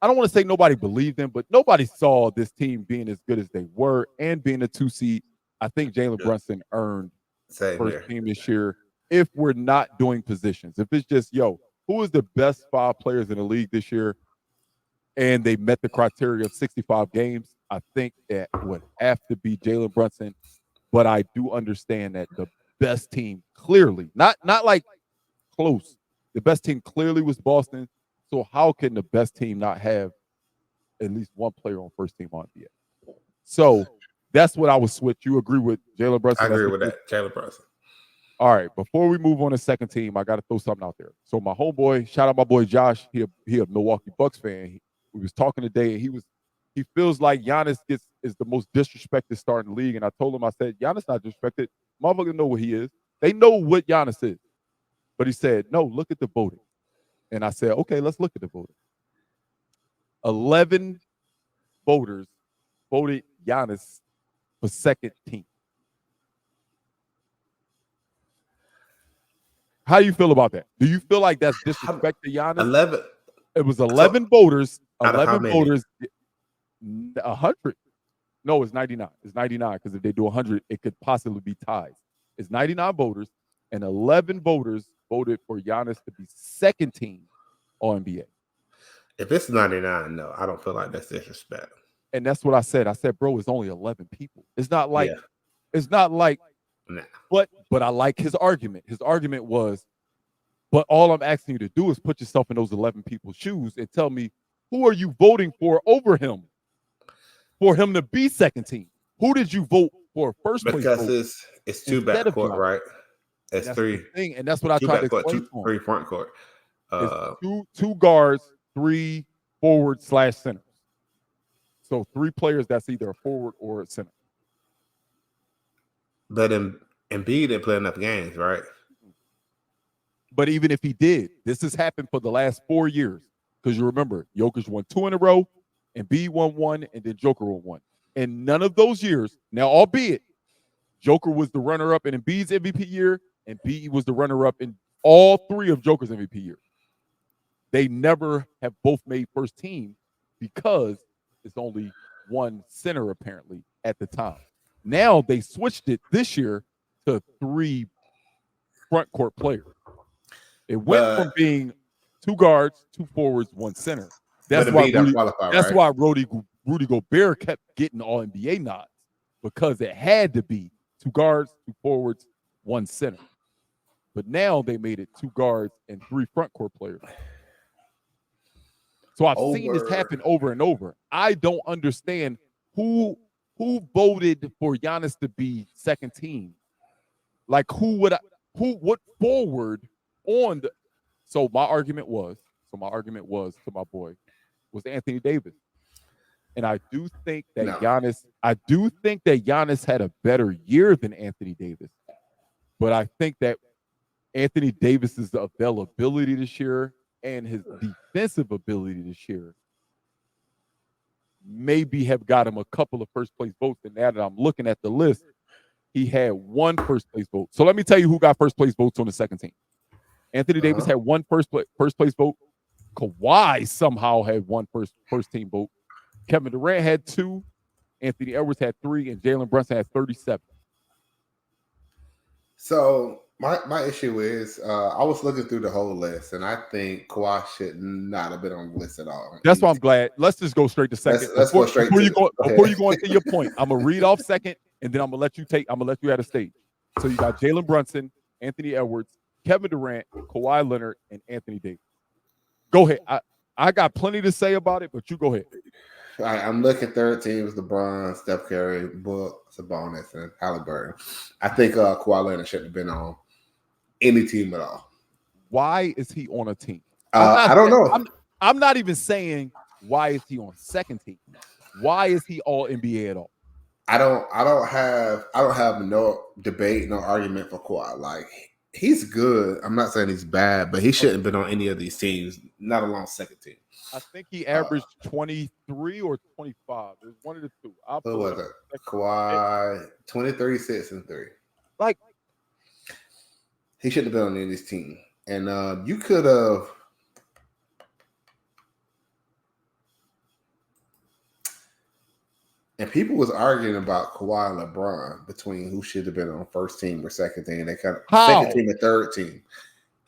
I don't want to say nobody believed in, but nobody saw this team being as good as they were and being a 2 seed. I think Jalen Brunson earned first team this year if we're not doing positions. If it's just, who is the best 5 players in the league this year and they met the criteria of 65 games, I think that would have to be Jalen Brunson. But I do understand that the best team clearly, not like close, the best team clearly was Boston. So how can the best team not have at least 1 player on first team on NBA? So that's what I would switch. You agree with Jalen Brunson? I agree with that, Jalen Brunson. All right, before we move on to second team, I got to throw something out there. So my homeboy, shout out my boy Josh, he a Milwaukee Bucks fan. We was talking today, and he feels like Giannis is the most disrespected star in the league. And I told him, I said, Giannis not disrespected. Motherfuckers know what he is. They know what Giannis is. But he said, no, look at the voting. And I said, okay, let's look at the voting. 11 voters voted Giannis for second team. How do you feel about that? Do you feel like that's disrespect to Giannis? 11. It was 11 voters. 11 voters. 100. No, it's 99. It's 99 because if they do 100, it could possibly be ties. It's 99 voters, and 11 voters voted for Giannis to be second team All NBA. If it's 99, no, I don't feel like that's disrespect. And that's what I said. I said, bro, it's only 11 people. It's not like, nah. But I like his argument. His argument was, but all I'm asking you to do is put yourself in those 11 people's shoes and tell me, who are you voting for over him? For him to be second team. Who did you vote for first place? Because it's 2 backcourt, right? It's 3. Thing, and that's what I tried to explain. 3 front court. Two guards, 3 forward/centers. So 3 players that's either a forward or a center. But Embiid didn't play enough games, right? But even if he did, this has happened for the last 4 years. Because you remember, Jokic won 2 in a row, Embiid won 1, and then Joker won 1. And none of those years, now albeit Joker was the runner-up in Embiid's MVP year, and Embiid was the runner-up in all 3 of Joker's MVP years. They never have both made first team because it's only 1 center apparently at the time. Now they switched it this year to 3 front court players. It went from being 2 guards, 2 forwards, 1 center. That's why Rudy Gobert kept getting all NBA nods, because it had to be 2 guards, 2 forwards, 1 center. But now they made it 2 guards and 3 front court players. So I've seen this happen over and over. I don't understand who voted for Giannis to be second team. Like, who would what forward on the. So my argument was to my boy was Anthony Davis. And I do think that Giannis had a better year than Anthony Davis. But I think that Anthony Davis's availability this year and his defensive ability this year maybe have got him a couple of first place votes. And now that I'm looking at the list, he had one first place vote. So let me tell you who got first place votes on the second team. Anthony Davis had one first place vote. Kawhi somehow had one first team vote. Kevin Durant had 2, Anthony Edwards had 3, and Jalen Brunson had 37. So my issue is I was looking through the whole list, and I think Kawhi should not have been on the list at all. That's why I'm glad. Let's just go straight to second. Let's go straight before you go into your point. I'm gonna read off second, and then I'm gonna let you have a stage. So you got Jalen Brunson, Anthony Edwards, Kevin Durant, Kawhi Leonard, and Anthony Davis. Go ahead. I got plenty to say about it, but you go ahead. All right, I'm looking third team is LeBron, Steph Curry, Book, Sabonis, and Halliburton. I think Kawhi Leonard shouldn't have been on any team at all. Why is he on a team? I don't know. I'm not even saying why is he on second team. Why is he all NBA at all? I don't have no debate, no argument for Kawhi. Like, he's good. I'm not saying he's bad, but he shouldn't have been on any of these teams, not along second team. I think he averaged 23 or 25. It was one of the two. What was it? Kawhi, 23, 6, and 3. Like, he shouldn't have been on any of these teams. And you could have. And people was arguing about Kawhi and LeBron between who should have been on first team or second team. They kind of second team and third team.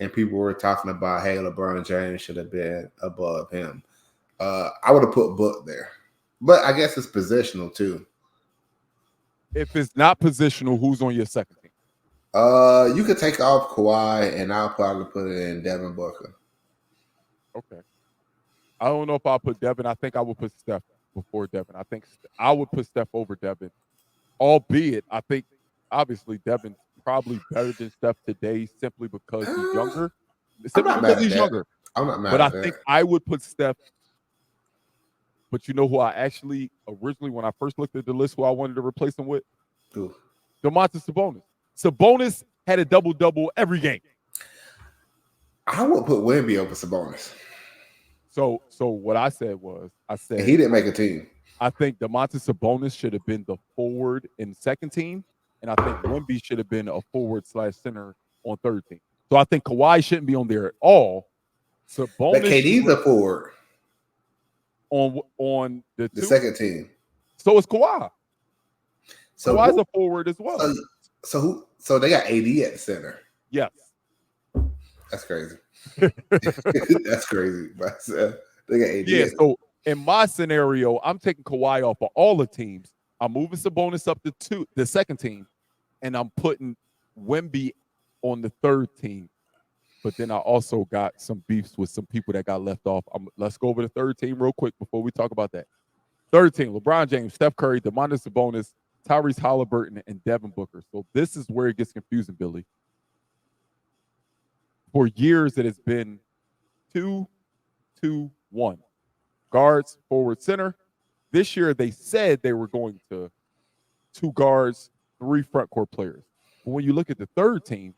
And people were talking about, hey, LeBron James should have been above him. I would have put Book there. But I guess it's positional too. If it's not positional, who's on your second team? You could take off Kawhi, and I'll probably put it in Devin Booker. Okay. I don't know if I'll put Devin. I think I would put Steph before Devin. I think I would put Steph over Devin. Albeit, I think, obviously, Devin's probably better than Steph today simply because he's younger. Simply because he's younger. I'm not mad but at I think I would put Steph. But you know who I actually, originally, when I first looked at the list, who I wanted to replace him with? Who? Domantas Sabonis. Sabonis had a double-double every game. I would put Wemby over Sabonis. So what I said was, and he didn't make a team. I think Domantas Sabonis should have been the forward in second team, and I think Wemby should have been a forward/center on third team. So I think Kawhi shouldn't be on there at all. Sabonis, but KD's a forward on the second team. So it's Kawhi. So Kawhi's a forward as well. So they got AD at the center. Yes. That's crazy. That's crazy. But they got AD. Yeah. So in my scenario, I'm taking Kawhi off of all the teams. I'm moving Sabonis up to the second team, and I'm putting Wemby on the third team. But then I also got some beefs with some people that got left off. Let's go over the third team real quick before we talk about that. Third team: LeBron James, Steph Curry, Domantas Sabonis, Tyrese Halliburton, and Devin Booker. So this is where it gets confusing, Billy. For years, it has been 2-2-1. Guards, forward, center. This year, they said they were going to 2 guards, 3 front court players. But when you look at the third team,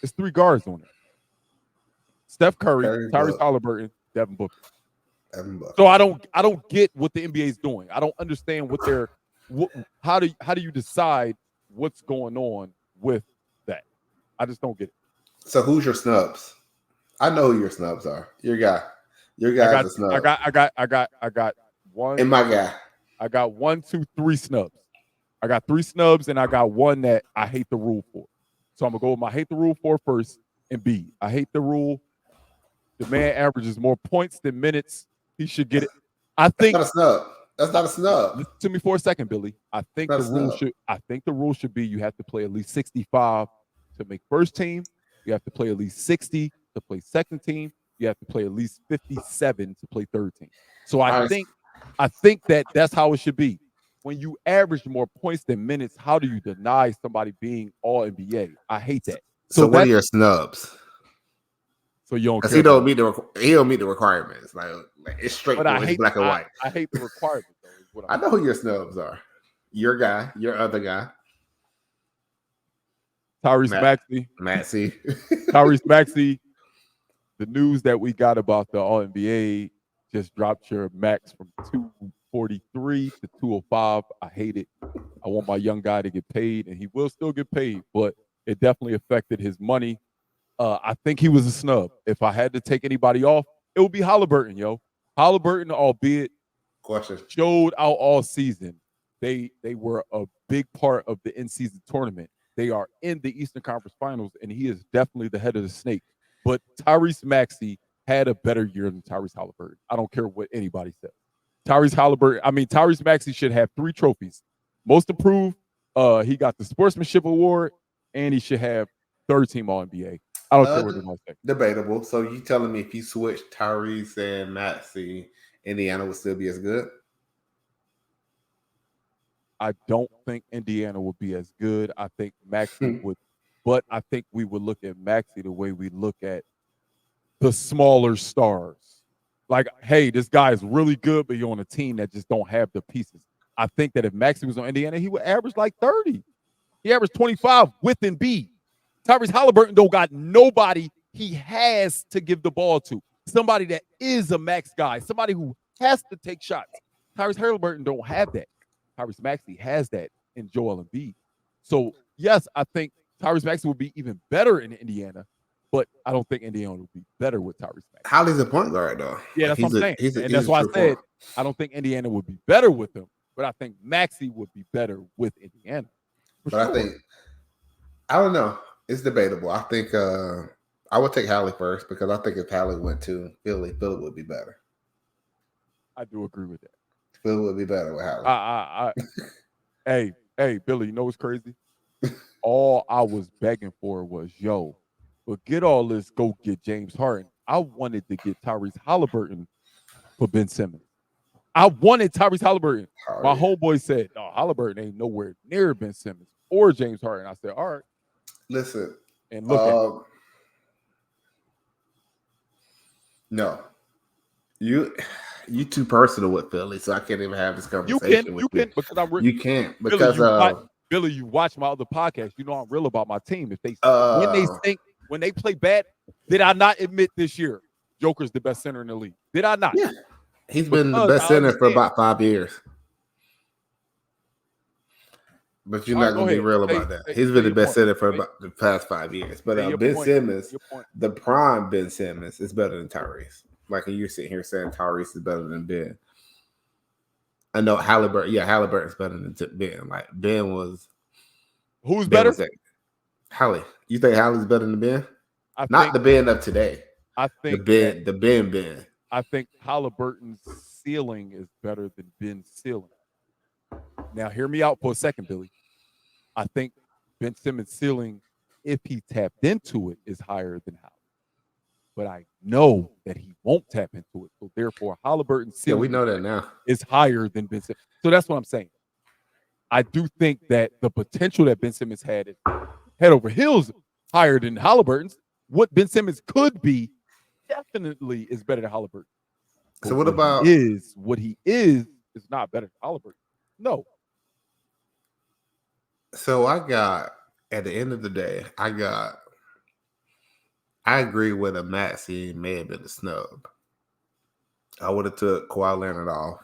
it's 3 guards on it. Steph Curry, Tyrese Halliburton, Devin Booker. So I don't get what the NBA is doing. I don't understand what they're. How do you decide what's going on with that? I just don't get it. So who's your snubs? I know who your snubs are. Your guy. Your guy's a snub. I got one. And my guy. I got 1, 2, 3 snubs. I got 3 snubs, and I got one that I hate the rule for. So I'm gonna go with my hate the rule for first, and B. I hate the rule. The man averages more points than minutes. He should get it. I think that's not a snub. That's not a snub. Listen to me for a second, Billy. I think the rule should be you have to play at least 65 to make first team. You have to play at least 60 to play second team. You have to play at least 57 to play third team. So I think that's how it should be. When you average more points than minutes, how do you deny somebody being all NBA? I hate that. So what are your snubs? So you don't because care he don't meet the requirements. Like it's straightforward. It's black and white. I hate the requirements though. Is what I know who your snubs are. Your guy, your other guy. Tyrese Maxey. Tyrese Maxey. The news that we got about the All NBA just dropped your max from 243 to 205. I hate it. I want my young guy to get paid, and he will still get paid, but it definitely affected his money. I think he was a snub. If I had to take anybody off, it would be Halliburton, yo. Halliburton, albeit showed out all season. They were a big part of the in-season tournament. They are in the Eastern Conference Finals, and he is definitely the head of the snake. But Tyrese Maxey had a better year than Tyrese Halliburton. I don't care what anybody says. Tyrese Maxey should have 3 trophies. Most improved, he got the Sportsmanship Award, and he should have 3rd-team All-NBA. I don't care what anybody says. Debatable. So you telling me if you switch Tyrese and Maxey, Indiana would still be as good? I don't think Indiana would be as good. I think Maxey would, but I think we would look at Maxey the way we look at the smaller stars. Like, hey, this guy is really good, but you're on a team that just don't have the pieces. I think that if Maxey was on Indiana, he would average like 30. He averaged 25 with Embiid. Tyrese Halliburton don't got nobody he has to give the ball to. Somebody that is a max guy. Somebody who has to take shots. Tyrese Halliburton don't have that. Tyrese Maxey has that in Joel Embiid. So, yes, I think Tyrese Maxey will be even better in Indiana, but I don't think Indiana will be better with Tyrese Maxey. Hallie's a point guard, though. Yeah, that's what I'm saying. And that's why I said I don't think Indiana would be better with him, but I think Maxey would be better with Indiana. But sure. I don't know. It's debatable. I think I would take Hallie first because I think if Hallie went to Philly would be better. I do agree with that. Philly would be better with Hallie. Hey, Billy, you know what's crazy? All I was begging for was, forget all this, go get James Harden. I wanted to get Tyrese Halliburton for Ben Simmons. I wanted Tyrese Halliburton. My homeboy said, no, Halliburton ain't nowhere near Ben Simmons or James Harden. I said, all right. Listen. And look at it. No. You too personal with Philly, so I can't even have this conversation with you. You can't because Billy, you watch my other podcast. You know I'm real about my team. If they when they play bad, did I not admit this year Joker's the best center in the league? Did I not? Yeah, he's been the best center for about 5 years. But you're not going to be real about that. He's been the best center for about the past 5 years. But Ben Simmons, the prime Ben Simmons, is better than Tyrese. Like you're sitting here saying Tyrese is better than Ben. I know Halliburton. Yeah, Halliburton's better than Ben. Like Ben was. Who's better? Hallie. You think Hallie's better than Ben? Not the Ben of today. I think the Ben. I think Halliburton's ceiling is better than Ben's ceiling. Now, hear me out for a second, Billy. I think Ben Simmons' ceiling, if he tapped into it, is higher than Halliburton. But I know that he won't tap into it. So, therefore, Halliburton's ceiling we know that now. Is higher than Ben Simmons. So, that's what I'm saying. I do think that the potential that Ben Simmons had is head over heels higher than Halliburton's. What Ben Simmons could be definitely is better than Halliburton. But so, what he is not better than Halliburton. No. So at the end of the day, I agree with a Maxey may have been a snub. I would have took Kawhi Leonard off.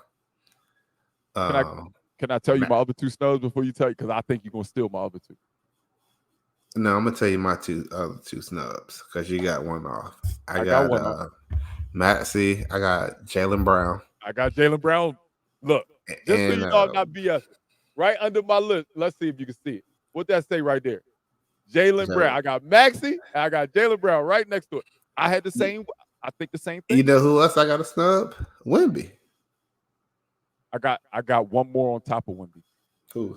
Can I tell you my other 2 snubs before you tell you? Because I think you're going to steal my other 2. No, I'm going to tell you my other 2 snubs because you got one off. I got Maxey. I got Jaylen Brown. I got Jaylen Brown. Look, just so you know I'm not BS. Right under my list. Let's see if you can see it. What that say right there? Jaylen Brown. I got Maxey, and I got Jaylen Brown right next to it. I had the same. I think the same thing. You know who else I got a snub? Wemby. I got one more on top of Wemby. Who?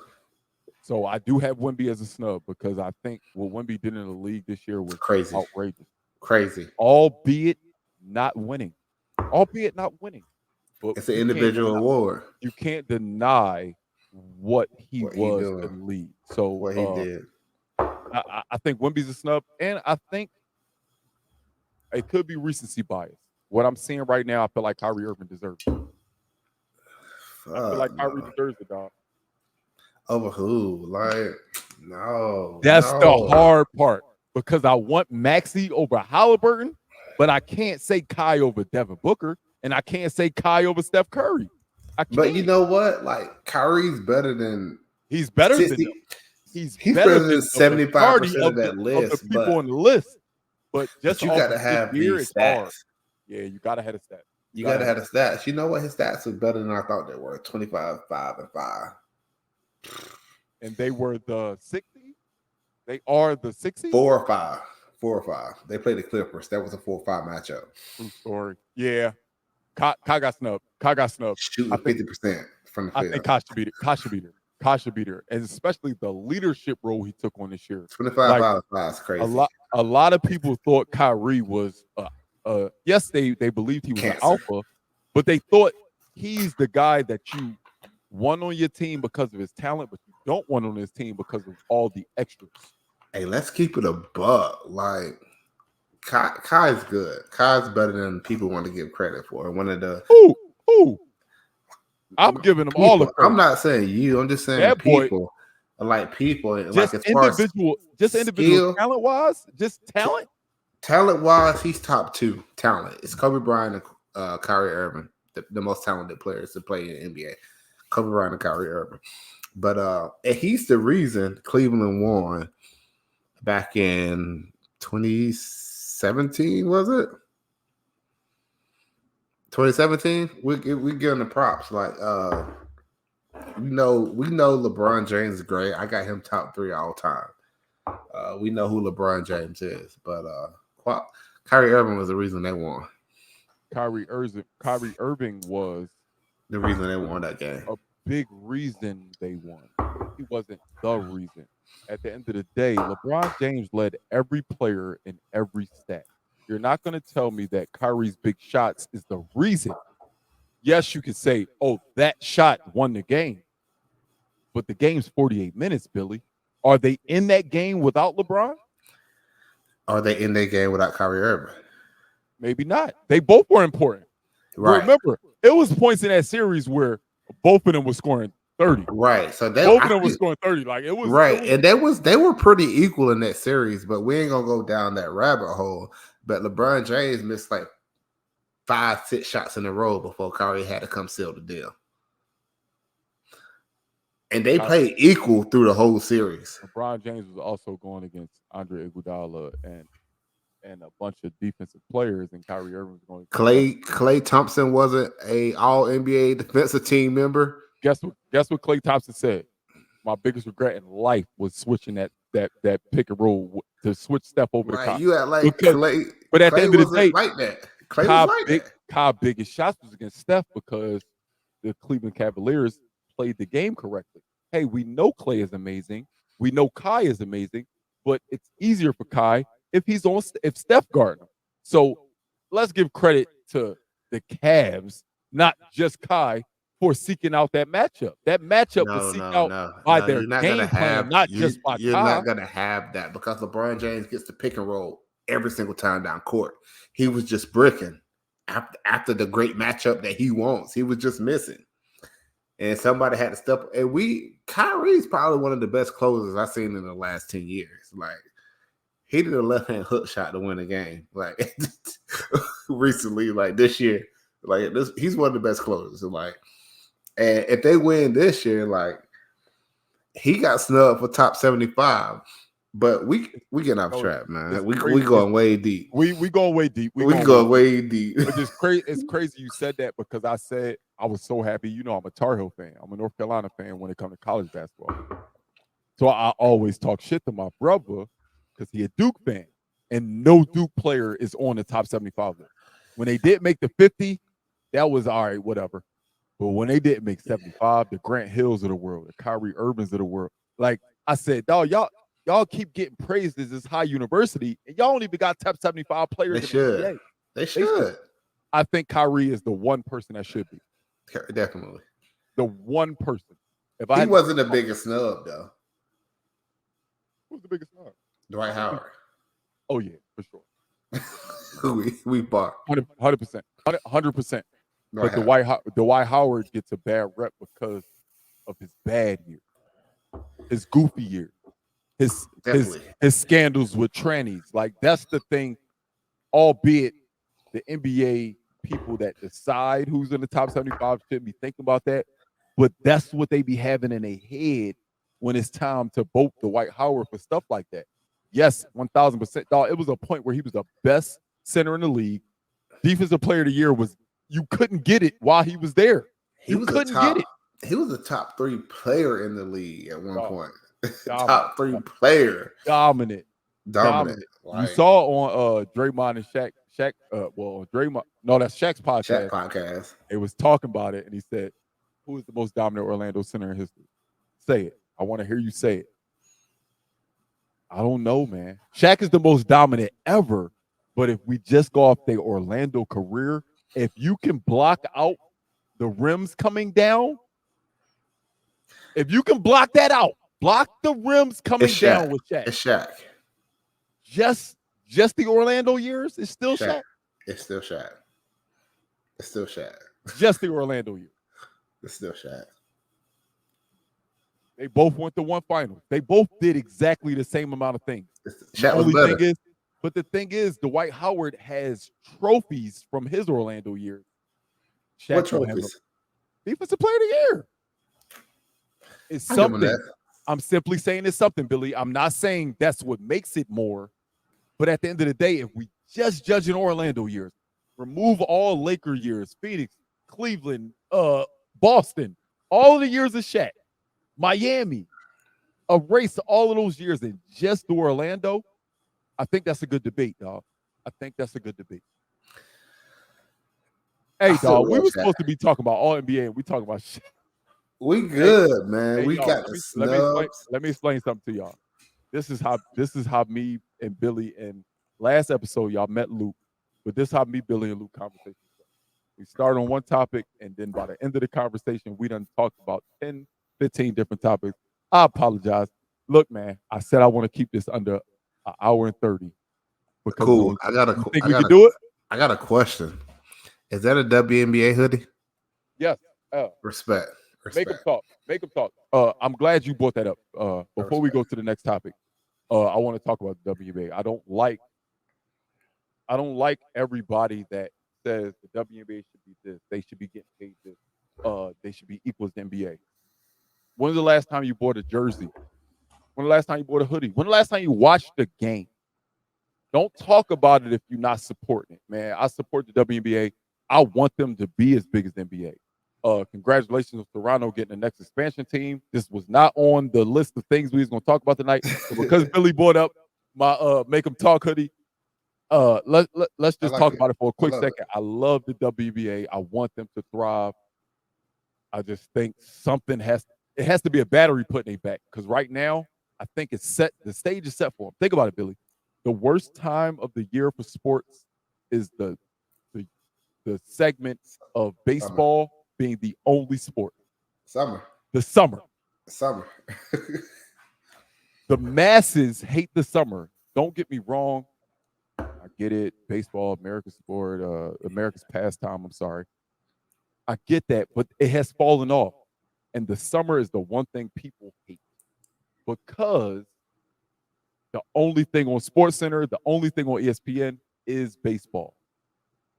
So I do have Wemby as a snub because I think what Wemby did in the league this year was crazy, outrageous, crazy. Albeit not winning. But it's an individual award. You can't deny what he was in the league. So what he did. I think Wemby's a snub, and I think it could be recency bias. What I'm seeing right now, I feel like Kyrie Irving deserves it. I feel like Kyrie deserves it, dog. Over who? Like, no. That's the hard part because I want Maxey over Halliburton, but I can't say Kai over Devin Booker, and I can't say Kai over Steph Curry. But you know what? Like, Kyrie's better than he's better 60, than he's better than 75% of that list. Of the people on the list, but just you got to have these stats. Hard. Yeah, you got to have a stat. You got to have the stats. You know what? His stats were better than I thought they were. 25, 5, and 5. And they were the 60? They are the 60? 4 or 5. 4 or 5. They played the Clippers. That was a 4 or 5 matchup. True story. Yeah. Kai got snubbed. Shooting 50% from the field. I think Kai should beat her. And especially the leadership role he took on this year. 25 out of 5 is crazy. A lot of people thought Kyrie was yes, they believed he was an alpha, but they thought he's the guy that you want on your team because of his talent, but you don't want on his team because of all the extras. Hey, let's keep it a buck. Like, Kai's good. Kai's better than people want to give credit for. One of the I'm giving them all the credit. I'm not saying you. I'm just saying that people. Like people, just like individual talent-wise, just talent. Talent-wise, he's top 2 talent. It's Kobe Bryant and Kyrie Irving, the most talented players to play in the NBA. Kobe Bryant and Kyrie Irving. But and he's the reason Cleveland won back in 2017, was it? 2017? We give him the props. Like we know LeBron James is great. I got him top 3 all time. We know who LeBron James is, but Kyrie Irving was the reason they won. Kyrie Irving was the reason they won that game. A big reason they won. He wasn't the reason. At the end of the day, LeBron James led every player in every stat. You're not going to tell me that Kyrie's big shots is the reason. Yes, you could say, oh, that shot won the game. But the game's 48 minutes, Billy. Are they in that game without LeBron? Are they in that game without Kyrie Irving? Maybe not. They both were important. Right. Remember, it was points in that series where both of them were scoring 30. Right. So both of them were scoring 30. Like it was right. And they were pretty equal in that series, but we ain't gonna go down that rabbit hole. But LeBron James missed like 5-6 shots in a row before Kyrie had to come seal the deal. And they played equal through the whole series. LeBron James was also going against Andre Iguodala and a bunch of defensive players, and Kyrie Irving was going. Klay Thompson wasn't a All NBA defensive team member. Guess what Klay Thompson said? My biggest regret in life was switching that pick and roll to switch Steph over to Kai. You had like Klay, but at the end of the day, like that. Klay was like that. Kai's biggest shots was against Steph because the Cleveland Cavaliers played the game correctly. Hey, we know Klay is amazing. We know Kai is amazing, but it's easier for Kai if Steph guard him. So let's give credit to the Cavs, not just Kai, for seeking out that matchup. That matchup was seeked out by their game plan, not just by Kai. You're not going to have that because LeBron James gets the pick and roll every single time down court. He was just bricking after the great matchup that he wants. He was just missing. And somebody had to step up. And Kyrie's probably one of the best closers I've seen in the last 10 years. Like, he did a left-hand hook shot to win a game. Like, recently, like this year. Like, he's one of the best closers. And if they win this year, like, he got snubbed for top 75. But we getting off track, man. We going way deep. We going way deep. We going way deep. It's crazy you said that because I said I was so happy. You know, I'm a Tar Heel fan. I'm a North Carolina fan when it comes to college basketball. So I always talk shit to my brother because he a Duke fan. And no Duke player is on the top 75 list. When they did make the 50, that was all right, whatever. But when they didn't make 75, the Grant Hills of the world, the Kyrie Irvings of the world, like I said, dog, y'all keep getting praised as this high university, and y'all only even got top 75 players. They should. I think Kyrie is the one person that should be. Definitely. The one person. He wasn't the biggest snub, though. Who's the biggest star? Dwight Howard. Oh yeah, for sure. we bought 100%. 100%. But Dwight Howard gets a bad rep because of his bad year, his goofy year, his scandals with trannies. Like, that's the thing. Albeit the NBA people that decide who's in the top 75 should be thinking about that, but that's what they be having in their head when it's time to vote Dwight Howard for stuff like that. Yes, 1,000%. Dog, it was a point where he was the best center in the league. Defensive Player of the Year you couldn't get it while he was there. You couldn't get it. He was a top 3 player in the league at one point. Top 3 player. Dominant. Like, you saw on Draymond and Shaq. Draymond. No, that's Shaq's podcast. It was talking about it, and he said, "Who is the most dominant Orlando center in history?" Say it. I want to hear you say it. I don't know, man. Shaq is the most dominant ever, but if we just go off their Orlando career, if you can block out the rims coming down, if you can block that out, block the rims coming down with Shaq. It's Shaq. Just the Orlando years? It's still Shaq. It's still Shaq. It's still Shaq. Just the Orlando years. It's still Shaq. They both went to one final. They both did exactly the same amount of things. But the thing is, Dwight Howard has trophies from his Orlando years. Shaq what trophies? Defensive Player of the Year. It's something. I'm simply saying it's something, Billy. I'm not saying that's what makes it more. But at the end of the day, if we just judge in Orlando years, remove all Laker years, Phoenix, Cleveland, Boston, all of the years of Shaq, Miami, erase all of those years and just do Orlando, I think that's a good debate, dog. I think that's a good debate. Hey, dog, we were supposed to be talking about all NBA, and we talking about Shaq. We good, man. We got the snubs. Let me explain something to y'all. This is how me and Billy, and last episode y'all met Luke, but this is how me, Billy, and Luke conversation. We start on one topic, and then by the end of the conversation, we done talked about 10, 15 different topics. I apologize. Look, man, I said I want to keep this under an hour and 30. Cool. We can do it? I got a question. Is that a WNBA hoodie? Yes. Respect. Make them talk. Make them talk. I'm glad you brought that up. Before we go to the next topic, I want to talk about the WNBA. I don't like everybody that says the WNBA should be this. They should be getting paid this. They should be equal to the NBA. When's the last time you bought a jersey? When the last time you bought a hoodie? When the last time you watched the game? Don't talk about it if you're not supporting it, man. I support the WNBA. I want them to be as big as the NBA. Congratulations to Toronto getting the next expansion team. This was not on the list of things we was going to talk about tonight. But because Billy brought up my Make 'em Talk hoodie, let's just talk about it for a quick second. I love the WNBA. I want them to thrive. I just think something has to be a battery put in their back, because right now I think it's set. The stage is set for them. Think about it, Billy. The worst time of the year for sports is the segment of baseball being the only sport. The summer. The masses hate the summer. Don't get me wrong. I get it. Baseball, America's sport, America's pastime. I'm sorry. I get that, but it has fallen off. And the summer is the one thing people hate, because the only thing on SportsCenter, the only thing on ESPN is baseball.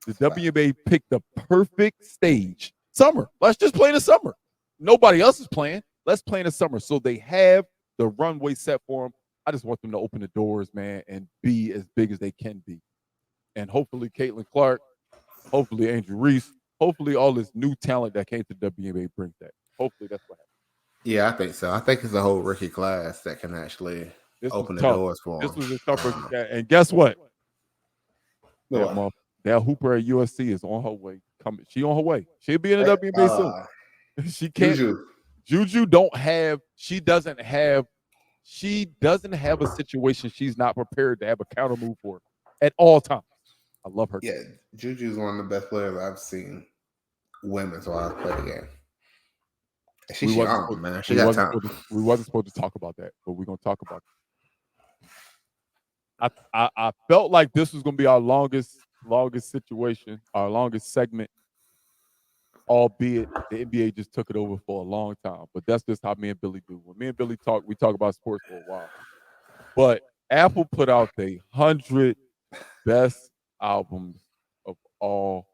The WNBA picked the perfect stage. Summer. Let's just play in the summer. Nobody else is playing. Let's play in the summer. So they have the runway set for them. I just want them to open the doors, man, and be as big as they can be. And hopefully Caitlin Clark, hopefully Andrew Reese, hopefully all this new talent that came to WNBA brings that. Hopefully that's what happens. Yeah, I think so. I think it's a whole rookie class that can actually open the doors for them. This was a tougher. And guess what? That Hooper at USC is on her way. She on her way. She'll be in the WNBA soon. She can't. Juju doesn't have a situation she's not prepared to have a counter move for at all times. I love her. Yeah, Juju's one of the best players I've seen women's while I play the game. She's young, man. She got time. We wasn't supposed to talk about that, but we're gonna talk about it. I felt like this was gonna be our longest situation, our longest segment, albeit the NBA just took it over for a long time. But that's just how me and Billy do. When me and Billy talk, we talk about sports for a while. But Apple put out the 100 best albums of all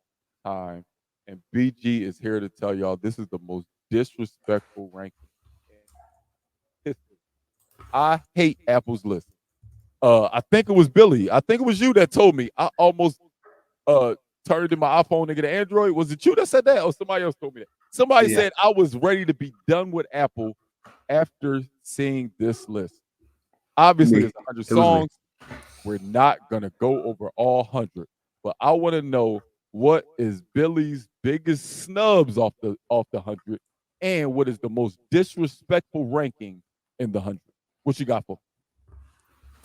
time. And BG is here to tell y'all this is the most disrespectful ranking in history. I hate Apple's list. I think it was Billy. I think it was you that told me. I almost turned in my iPhone to get an Android. Was it you that said that, or somebody else told me that? Somebody said I was ready to be done with Apple after seeing this list. Obviously, it's 100 songs. We're not gonna go over all 100, but I want to know what is Billy's biggest snubs off the 100, and what is the most disrespectful ranking in the 100. What you got for?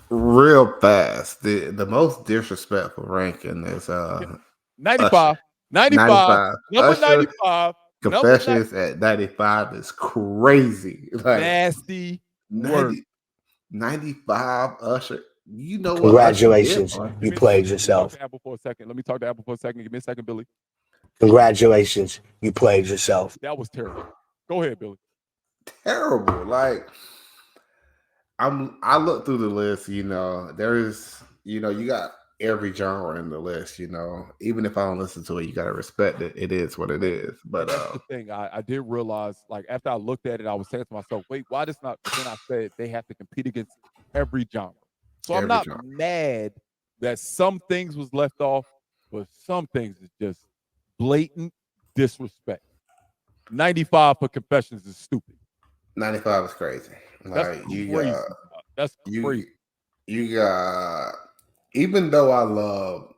Real fast. The most disrespectful ranking is 95. 95. Number Usher, 95. Confessions at 95 is crazy. Like, nasty 95 Usher. You know what? Congratulations, you played yourself. Let me talk to Apple for a second. Give me a second, Billy. Congratulations, you played yourself. That was terrible. Go ahead, Billy. Terrible. Like, I looked through the list, there's, you got every genre in the list, even if I don't listen to it, you got to respect it. It is what it is. But that's the thing. I did realize, like, after I looked at it, I was saying to myself, wait, why does not, but then I said they have to compete against every genre. So I'm not mad that some things was left off, but some things is just blatant disrespect. 95 for Confessions is stupid. 95 is crazy. That's crazy. That's crazy. You got, even though I love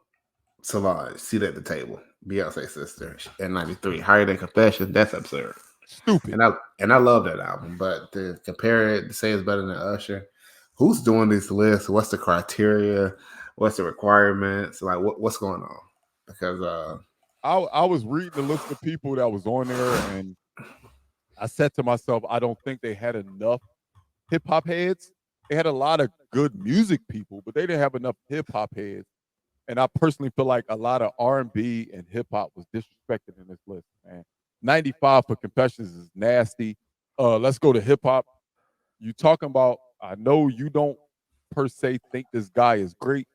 Solange, Seat at the Table, Beyonce's sister, and 93, higher than Confessions, that's absurd. Stupid. And I love that album, but to compare it, to say it's better than Usher, who's doing these lists? What's the criteria? What's the requirements? Like, what's going on? Because I was reading the list of people that was on there, and I said to myself, I don't think they had enough hip hop heads. They had a lot of good music people, but they didn't have enough hip hop heads. And I personally feel like a lot of R&B and hip hop was disrespected in this list, man. 95 for Confessions is nasty. Let's go to hip hop. You talking about, I know you don't per se think this guy is great,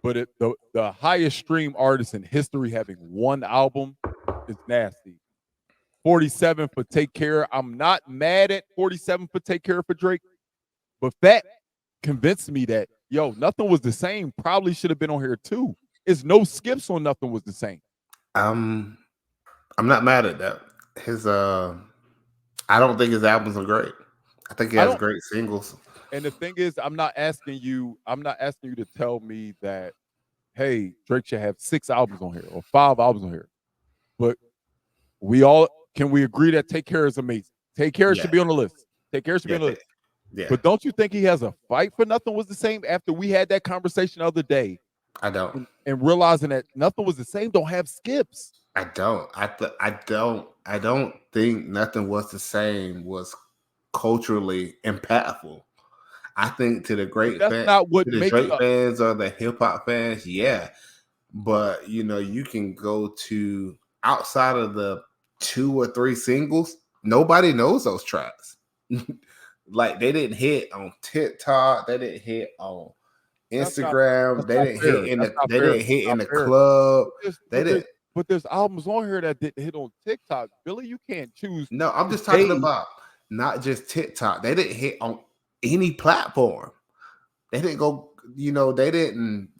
but the highest stream artist in history having one album is nasty. 47 for Take Care. I'm not mad at 47 for Take Care for Drake, but that convinced me that, Nothing Was the Same probably should have been on here too. It's no skips on Nothing Was the Same. I'm not mad at that. I don't think his albums are great. I think he has great singles. And the thing is, I'm not asking you to tell me that, hey, Drake should have 6 albums on here or 5 albums on here. But can we agree that Take Care is amazing? Take Care should be on the list. Take Care should be on the list. Yeah. But don't you think he has a fight for Nothing Was the Same after we had that conversation the other day? I don't. And realizing that Nothing Was the Same don't have skips. I don't. I don't think Nothing Was the Same was culturally impactful. I think to the great fans, fans or the hip hop fans, yeah. But you can go to outside of the 2 or 3 singles, nobody knows those tracks. Like, they didn't hit on TikTok, they didn't hit on Instagram, they didn't hit in the club. But there's albums on here that didn't hit on TikTok. Billy, you can't choose. No, I'm just talking about not just TikTok. They didn't hit on any platform. They didn't go, they didn't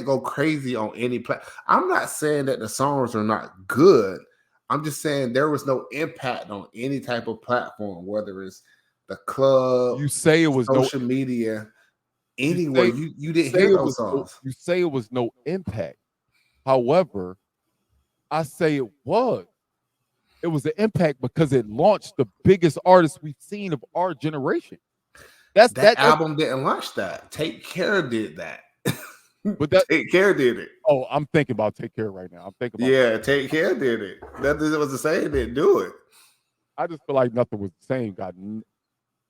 go crazy on any platform. I'm not saying that the songs are not good. I'm just saying there was no impact on any type of platform, whether it's the club, you say it was social media, anywhere. You didn't hear those songs. You say it was no impact. However, I say it was. It was an impact because it launched the biggest artist we've seen of our generation. That album didn't launch that. Take Care did that. But Take Care did it. Oh, I'm thinking about Take Care right now. I'm thinking about Take Care did it. Nothing was the same. Didn't do it. I just feel like Nothing Was the Same.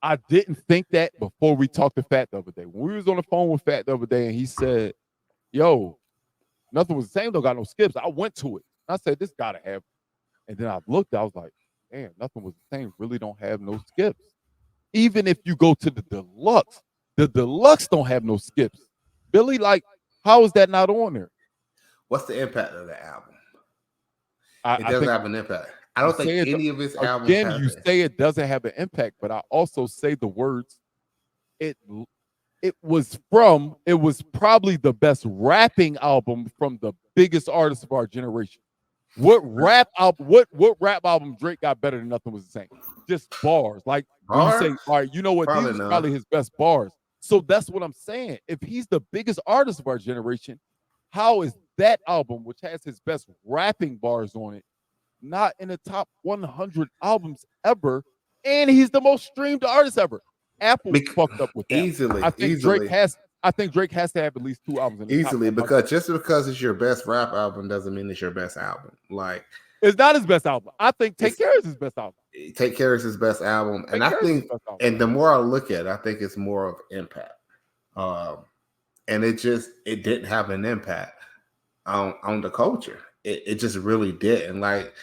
I didn't think that before we talked to Fat the other day. When we was on the phone with Fat the other day, and he said, "Yo, nothing was the same. Don't got no skips." I went to it. I said, "This gotta have." And then I looked. I was like, "Damn, nothing was the same. Really don't have no skips." Even if you go to the deluxe don't have no skips. Billy, like, how is that not on there? What's the impact of the album? It I doesn't think have an impact. I don't think any of his albums again, have you it. say it doesn't have an impact, but I also say the words. It was probably the best rapping album from the biggest artists of our generation. What rap album Drake got better than Nothing Was the Same? Just bars. Like when you say, all right, you know what? Probably These are not. probably his best bars. So that's what I'm saying. If he's the biggest artist of our generation, how is that album, which has his best rapping bars on it, not in the top 100 albums ever? And he's the most streamed artist ever. Apple fucked up with that. Easily. I think Drake has to have at least 2 albums in the easily top 100. because just because it's your best rap album doesn't mean it's your best album. Like, it's not his best album. I think Take Care is his best album. Take Care is his best album, and I think, and the more I look at it, I think it's more of impact. And it didn't have an impact on the culture. It just really didn't. Like,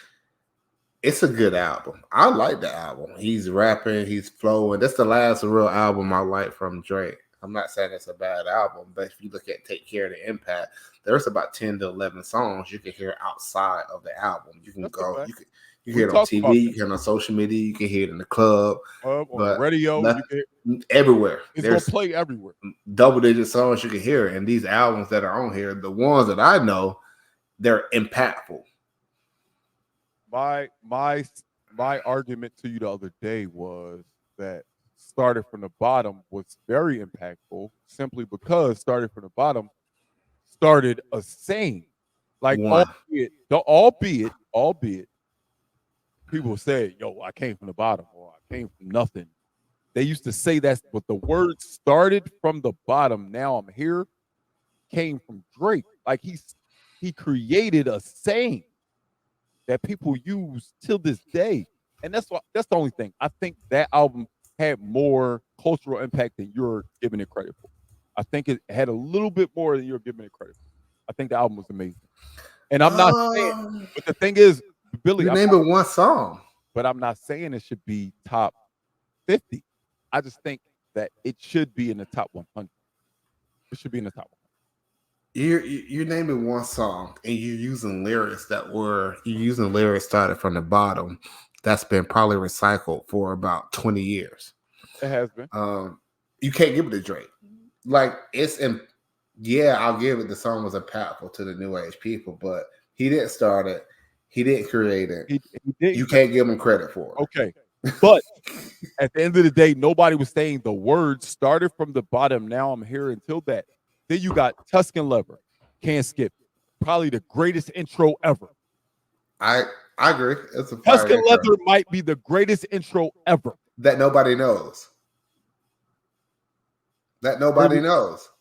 it's a good album. I like the album. He's rapping, he's flowing. That's the last real album I like from Drake. I'm not saying it's a bad album, but if you look at Take Care of the Impact, there's about 10 to 11 songs you can hear outside of the album. You can you hear it on TV, you can hear it on social media, you can hear it in the club, on the radio, everywhere. It's going to play everywhere. Double-digit songs you can hear, and these albums that are on here, the ones that I know, they're impactful. My argument to you the other day was that Started From the Bottom was very impactful simply because Started From the Bottom started a saying. Like, albeit people say, "Yo, I came from the bottom," or "I came from nothing." They used to say that, but the word "started from the bottom, now I'm here" came from Drake. Like, he created a saying that people use till this day, and that's the only thing. I think that album had more cultural impact than you're giving it credit for. I think it had a little bit more than you're giving it credit for. I think the album was amazing, and I'm not saying. But the thing is, Billy, you name it one song, but I'm not saying it should be top 50. I just think that it should be in the top 100. It should be in the top 100. You're naming one song, and you're using lyrics started from the bottom. That's been probably recycled for about 20 years. It has been. You can't give it to Drake. Like, I'll give it. The song was impactful to the new age people, but he didn't start it. He didn't create it. He didn't. You can't give him credit for it. Okay. But at the end of the day, nobody was saying the word "started from the bottom, now I'm here" until that. Then you got Tuscan Leather, Can't Skip. Probably the greatest intro ever. I agree. It's a Tuscan Leather might be the greatest intro ever. That nobody knows.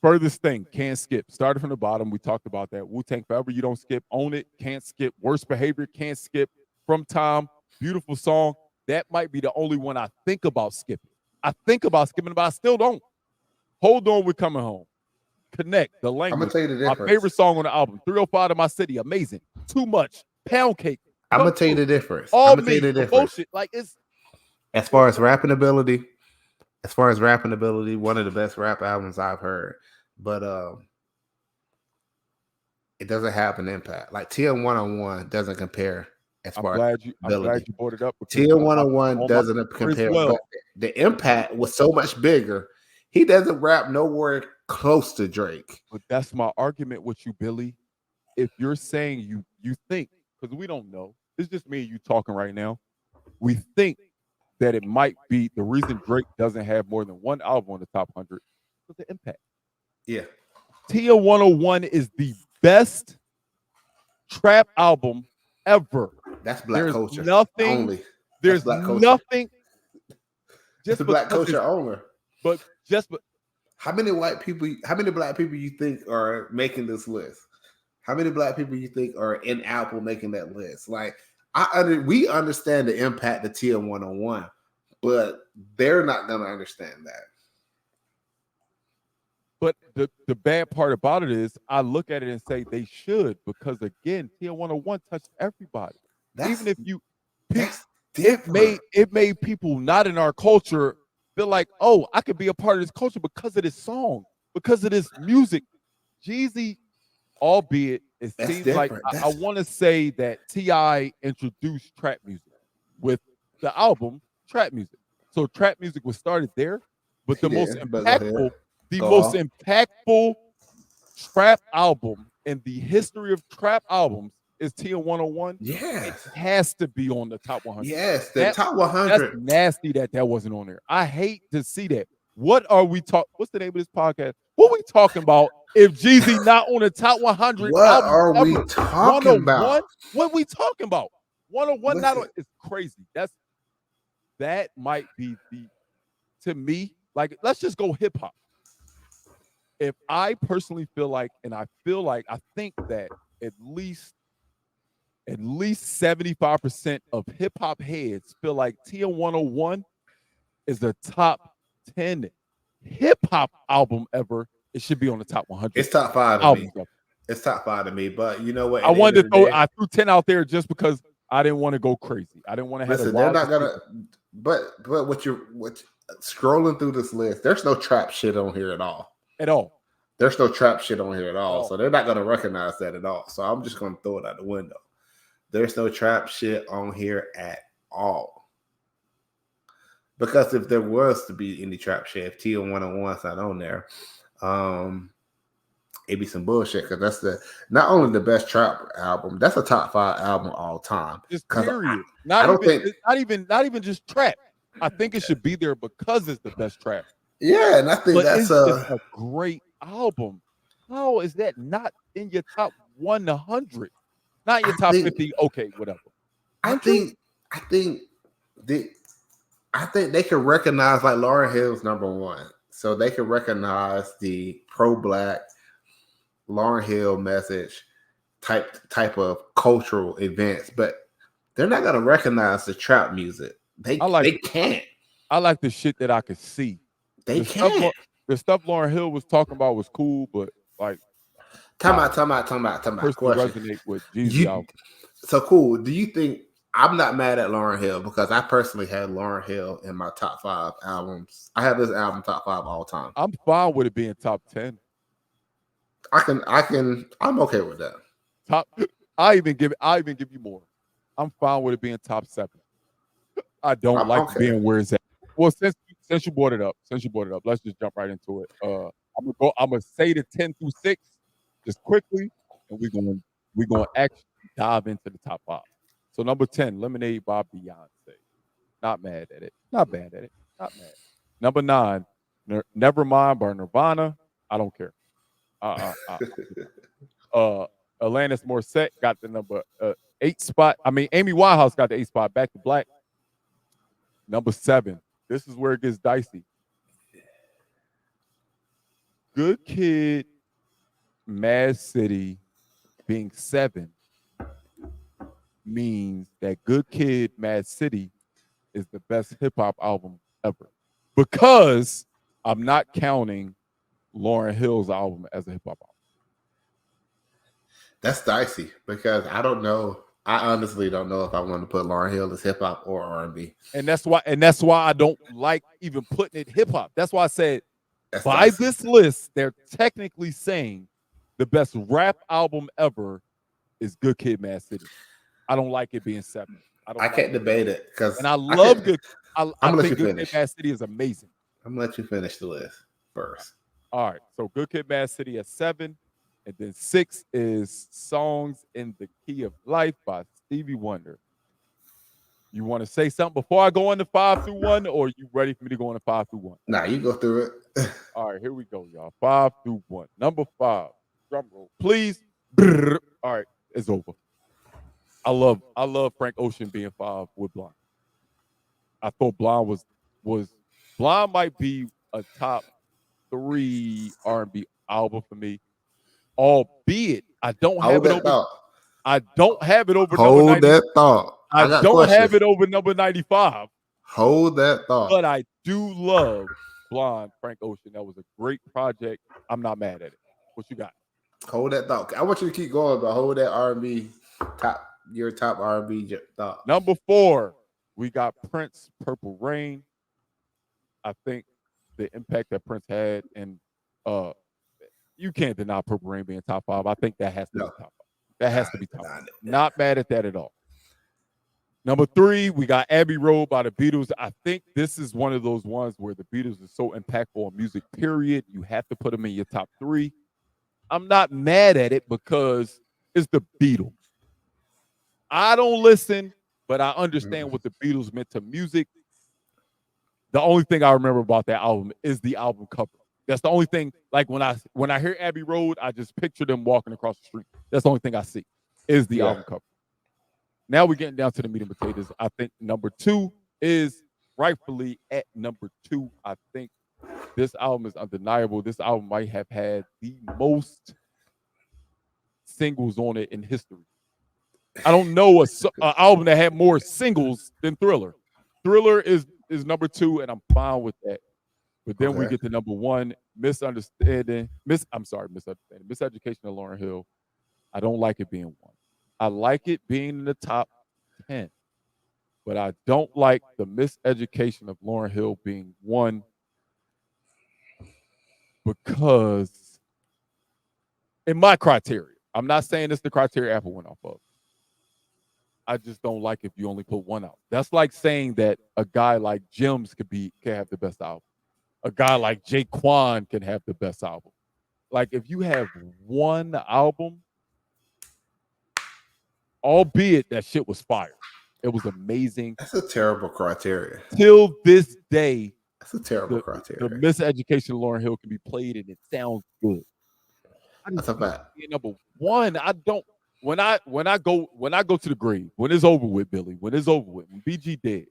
Furthest thing, Can't Skip. Started from the bottom. We talked about that. Wu-Tang Forever, You Don't Skip. Own It, Can't Skip. Worst Behavior, Can't Skip. From Time, beautiful song. That might be the only one I think about skipping. I think about skipping, but I still don't. Hold On, We're Coming Home. Connect, The Language. I'm gonna tell you the difference. My favorite song on the album. 305 to My City, amazing. Too Much. Pound Cake. I'm gonna tell you the difference. Bullshit. Like, it's as far as rapping ability, one of the best rap albums I've heard. But it doesn't have an impact. Like, TL 101 doesn't compare as far as ability. I'm glad you brought it up. TL 101 doesn't compare. Well. But the impact was so much bigger. He doesn't rap nowhere close to Drake. But that's my argument with you, Billy. If you're saying you think, because we don't know, it's just me and you talking right now. We think that it might be the reason Drake doesn't have more than one album on the top 100 is the impact. Yeah. TL 101 is the best trap album ever. That's black culture. There's nothing. Just the black culture owner. But how many black people you think are making this list? How many black people you think are in Apple making that list? Like, we understand the impact of TL 101, but they're not gonna understand that. But the bad part about it is I look at it and say they should, because again, TL 101 touched everybody. Even if you it made people not in our culture feel like, oh, I could be a part of this culture because of this song, because of this music. Jeezy, albeit it seems like I want to say that T.I. introduced trap music with the album Trap Music. So trap music was started there, but the most impactful trap album in the history of trap albums is TL 101. Yeah, it has to be on the top 100. Yes, the top 100. That's nasty that wasn't on there. I hate to see that. What are we talking? What's the name of this podcast? What are we talking about? If Jeezy not on the top 100, what are we talking about? What are we talking about? 101 not on. It's crazy. That might be to me. Like, let's just go hip hop. If I personally feel like, and I think that at least 75% of hip hop heads feel like TL 101 is the top 10 hip hop album ever. It should be on the top 100. It's top 5 to me. It's top 5 to me. But you know what? I threw 10 out there just because I didn't want to go crazy. I didn't want to have. Listen, they're not gonna. But what scrolling through this list, there's no trap shit on here at all. There's no trap shit on here at all. So they're not gonna recognize that at all. So I'm just gonna throw it out the window. There's no trap shit on here at all. Because if there was to be any trap shit, if TL 101's not on there, it'd be some bullshit. Because that's not only the best trap album, that's a top 5 album all time. Just period. Not even just trap. I think it should be there because it's the best trap. Yeah, and I think that's a great album. How is that not in your top 100? Not your top 50. Okay, whatever. I think they can recognize, like, Lauryn Hill's #1, so they can recognize the pro-black Lauryn Hill message type of cultural events, but they're not gonna recognize the trap music. They can't. I like the shit that I could see. They can't. The stuff Lauryn Hill was talking about was cool, but like, time out. Resonate with Jeezy album. So cool. Do you think? I'm not mad at Lauryn Hill because I personally had Lauryn Hill in my top 5 albums. I have this album top 5 all time. I'm fine with it being top 10. I'm okay with that. I even give you more. I'm fine with it being top 7. I don't like being where it's at. Well, since you brought it up, let's just jump right into it. I'm gonna say the 10 through 6 just quickly, and we're gonna actually dive into the top 5. So number 10, Lemonade by Beyonce. Not mad at it. Not bad at it. Not mad. Number 9, Nevermind by Nirvana. I don't care. Alanis Morissette got the number 8 spot. I mean, Amy Winehouse got the 8 spot. Back to Black. Number 7. This is where it gets dicey. Good Kid, Mad City being 7 means that Good Kid, Mad City is the best hip hop album ever. Because I'm not counting Lauryn Hill's album as a hip hop album. That's dicey because I don't know. I honestly don't know if I want to put Lauryn Hill as hip hop or R&B. And that's why I don't like even putting it hip hop. That's why I said this list, they're technically saying the best rap album ever is Good Kid, Mad City. I don't like it being 7. I can't debate it because I love Good. I think Good Kid, Mad City is amazing. I'm gonna let you finish the list first. All right, so Good Kid, Mad City at 7, and then 6 is Songs in the Key of Life by Stevie Wonder. You want to say something before I go into 5 through 1, or are you ready for me to go into 5 through 1? Nah, you go through it. All right, here we go, y'all. 5 through 1. Number 5, drum roll, please. All right, it's over. I love Frank Ocean being 5 with Blonde. I thought Blonde Blonde might be a top 3 R&B album for me, albeit I don't have it over. I don't have it over. Hold that thought. I don't have it over number 95. Hold that thought. But I do love Blonde, Frank Ocean. That was a great project. I'm not mad at it. What you got? Hold that thought. I want you to keep going, but hold that R&B your top R&B thought. Number 4, we got Prince, Purple Rain. I think the impact that Prince had, and you can't deny Purple Rain being top 5. I think that has to be top 5. That has to be top 5. Not mad at that at all. Number 3, we got Abbey Road by the Beatles. I think this is one of those ones where the Beatles are so impactful on music, period. You have to put them in your top 3. I'm not mad at it because it's the Beatles. I don't listen, but I understand what the Beatles meant to music. The only thing I remember about that album is the album cover. That's the only thing. Like when I hear Abbey Road, I just picture them walking across the street. That's the only thing I see is the album cover. Now we're getting down to the meat and potatoes. I think number 2 is rightfully at number 2. I think this album is undeniable. This album might have had the most singles on it in history. I don't know an album that had more singles than Thriller. Thriller is number 2, and I'm fine with that. But then we get to number 1, Miseducation of Lauryn Hill. I don't like it being 1. I like it being in the top 10. But I don't like the Miseducation of Lauryn Hill being 1 because in my criteria, I'm not saying it's the criteria Apple went off of. I just don't like if you only put 1 out. That's like saying that a guy like Jims can have the best album. A guy like Jaquan can have the best album. Like if you have 1 album, albeit that shit was fire. It was amazing. That's a terrible criteria. Till this day, that's a terrible criteria. The Miseducation of Lauryn Hill can be played and it sounds good. That's a fact. Number 1, I don't. When I go to the grave, when it's over with, Billy, when it's over with, when BG dead,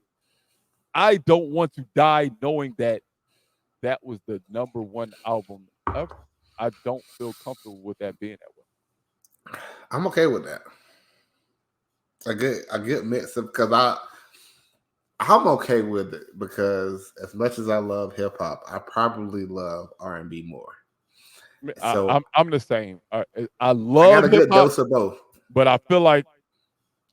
I don't want to die knowing that was the number 1 album ever. I don't feel comfortable with that being that way. I'm okay with that. A good mix of, because I'm okay with it because as much as I love hip hop, I probably love R&B more. So I'm the same. I love. I got a good dose of both, but I feel like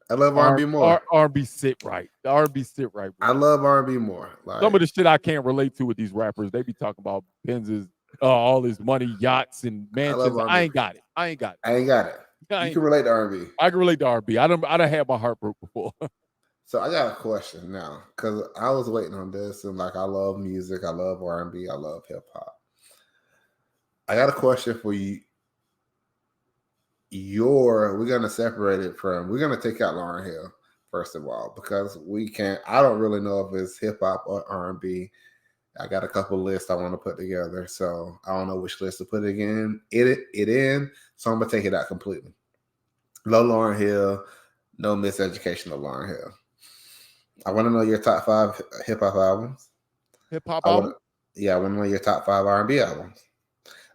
I love R&B more. R&B sit right. The R&B sit right. I love R&B more. Like, some of the shit I can't relate to with these rappers. They be talking about Benz's, all his money, yachts, and mansions. I ain't got it. You can relate to R&B. I can relate to R&B. I done had my heart broke before. So I got a question now because I was waiting on this, and like I love music, I love R&B, I love hip hop. I got a question for you. We're gonna separate it from. We're gonna take out Lauryn Hill first of all because we can't. I don't really know if it's hip hop or R&B. I got a couple lists I want to put together, so I don't know which list to put it in. So I'm gonna take it out completely. No Lauryn Hill, no Miseducation of Lauryn Hill. I want to know your top 5 hip hop albums. Hip hop albums? Yeah, I want to know your top 5 R&B albums.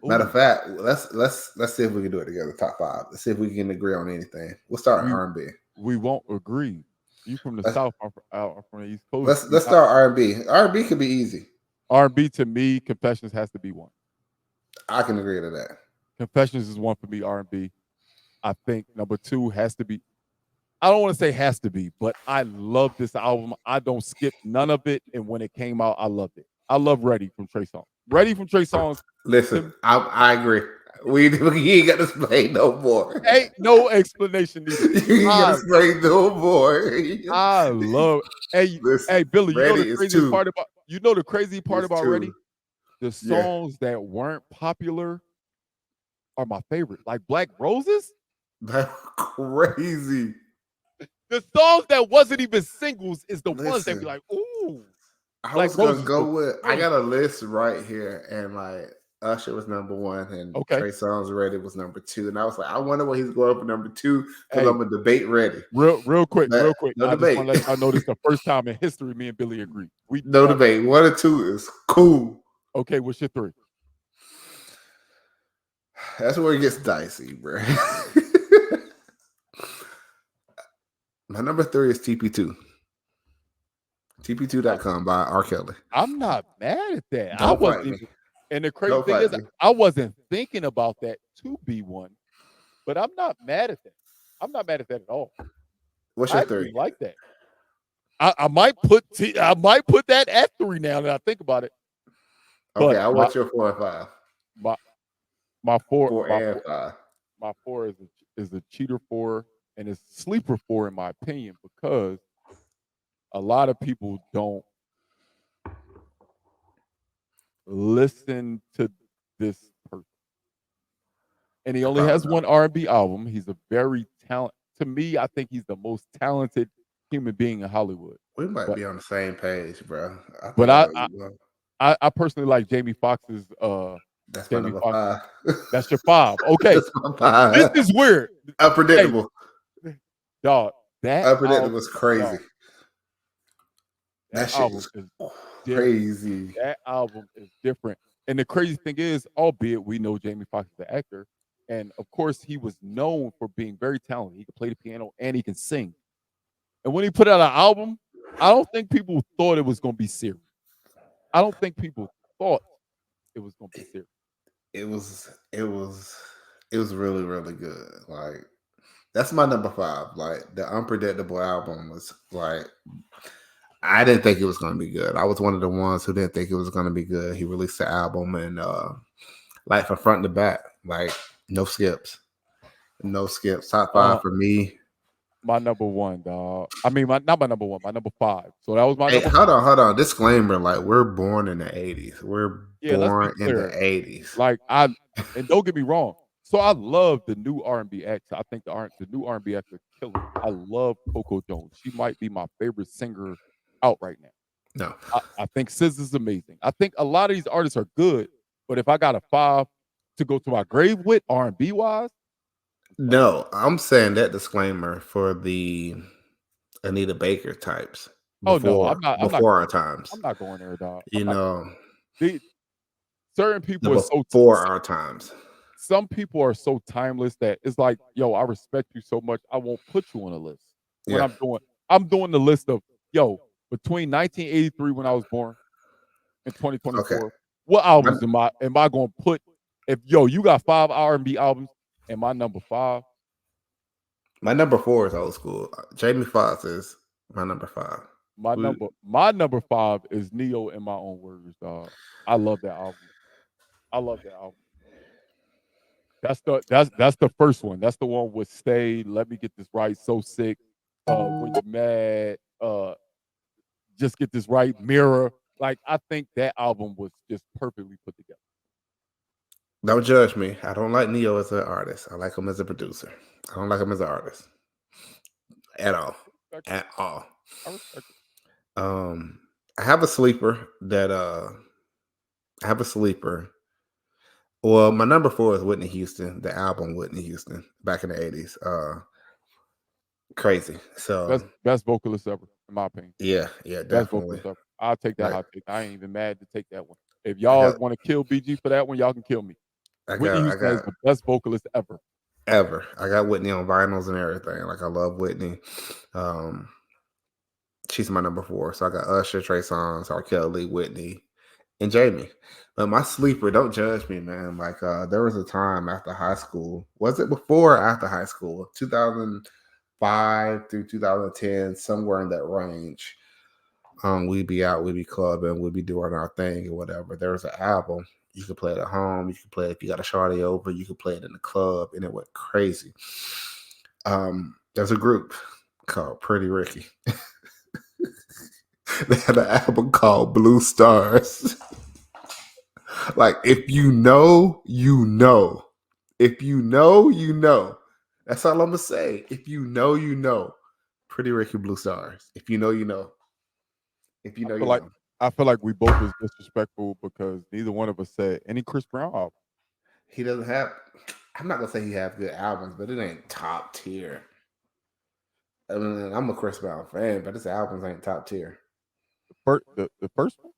Ooh. Matter of fact, let's see if we can do it together. Top 5. Let's see if we can agree on anything. We'll start R&B. We won't agree. You from the South, I'm from the East Coast. Let's start R&B. R&B could be easy. R&B to me, Confessions has to be 1. I can agree to that. Confessions is 1 for me. R&B. I think number 2 has to be. I don't want to say has to be, but I love this album. I don't skip none of it. And when it came out, I loved it. I love Ready from Trey Songz. Ready from Trey Songz. Listen, I agree. We ain't got to explain no more. Ain't no explanation needed. You ain't got to explain no more. I love. Hey, Billy, you know the crazy part about Ready? The songs that weren't popular are my favorite. Like Black Roses. That's crazy. The songs that wasn't even singles is the ones that be like, ooh. I was gonna go with. I got a list right here, and like Usher was number 1, and Trey Songz Ready was number 2, and I was like, I wonder what he's going for number 2 because I'm a debate ready. Real quick. No I debate. just want to let y'all know this is the first time in history me and Billy agree. No debate. 1 or 2 is cool. Okay, what's your 3? That's where it gets dicey, bro. My number 3 is TP2. TP2.com by R. Kelly. I'm not mad at that. I Don't wasn't fight me. even, and the crazy Don't thing fight is, me. I wasn't thinking about that to be one, but I'm not mad at that. I'm not mad at that at all. What's I your actually 3? like that. I might put that at 3 now that I think about it. Okay, But I want your 4 and 5. My 4 and 5. My 4 is a cheater 4 and it's sleeper 4 in my opinion, because a lot of people don't listen to this person. And he only has one R&B album. He's a very talented. To me, I think he's the most talented human being in Hollywood. We might be on the same page, bro. But I personally like Jamie Foxx's that's Jamie my number Foxx. 5. That's your 5. Okay. That's my 5. This is weird. Unpredictable. Hey, dog, that Unpredictable was crazy. Dog, that shit was crazy. That album is different. And the crazy thing is, albeit we know Jamie Foxx is the actor, and of course he was known for being very talented. He can play the piano and he can sing. And when he put out an album, I don't think people thought it was going to be serious. I don't think people thought it was going to be serious. It was really, really good. Like, that's my number 5. Like, the Unpredictable album was like, I didn't think it was going to be good. I was one of the ones who didn't think it was going to be good. He released the album and like from front to back, like no skips. Top 5 for me. My number 1, dog. I mean, not my number 1, my number 5. So that was my number hold on. Disclaimer, like, we're born in the 80s. We're born in the 80s. Like, and don't get me wrong. So I love the new R&B acts. I think the new R&B acts are killer. I love Coco Jones. She might be my favorite singer out right now. No. I think SZA's amazing. I think a lot of these artists are good, but if I got a 5 to go to my grave with R&B wise, no, I'm saying that disclaimer for the Anita Baker types. Before our times. I'm not going there, dog. Certain people are so for our times. Some people are so timeless that it's like, yo, I respect you so much, I won't put you on a list. When I'm doing the list of, yo, between 1983 when I was born and 2024, what albums am I going to put? If you got 5 R&B albums and my number 5. My number 4 is old school. Jamie Foxx is my number 5. My number 5 is Neo in My Own Words, dog. I love that album. That's the first one. That's the one with Stay, Let Me Get This Right, So Sick, When You Mad, Just Get This Right, Mirror. Like, I think that album was just perfectly put together. Don't judge me. I don't like Neo as an artist. I like him as a producer. I don't like him as an artist at all. At all. I respect it. I have a sleeper Well, my number 4 is Whitney Houston, the album Whitney Houston back in the 80s. Crazy. So best vocalist ever, in my opinion. Yeah, definitely. I'll take that hot take. I ain't even mad to take that one. If y'all want to kill BG for that one, y'all can kill me. Whitney Houston is the best vocalist ever. I got Whitney on vinyls and everything. Like, I love Whitney. She's my number 4. So I got Usher, Trey Songz, R. Kelly, Whitney, and Jamie. But my sleeper, don't judge me, man. Like, there was a time after high school. Was it before or after high school? 2005 through 2010, somewhere in that range. We'd be out, we'd be clubbing, we'd be doing our thing or whatever. There was an album. You could play it at home. You could play it if you got a shawty over. You could play it in the club, and it went crazy. There's a group called Pretty Ricky. They had an album called Blue Stars. Like, if you know, you know. If you know, you know. That's all I'm gonna say. If you know, you know. Pretty Ricky, Blue Stars. If you know, you know. If you know, you know. I feel like we both was disrespectful because neither one of us said any Chris Brown album. He doesn't have. I'm not gonna say he have good albums, but it ain't top tier. I mean, I'm a Chris Brown fan, but his albums ain't top tier. The first one?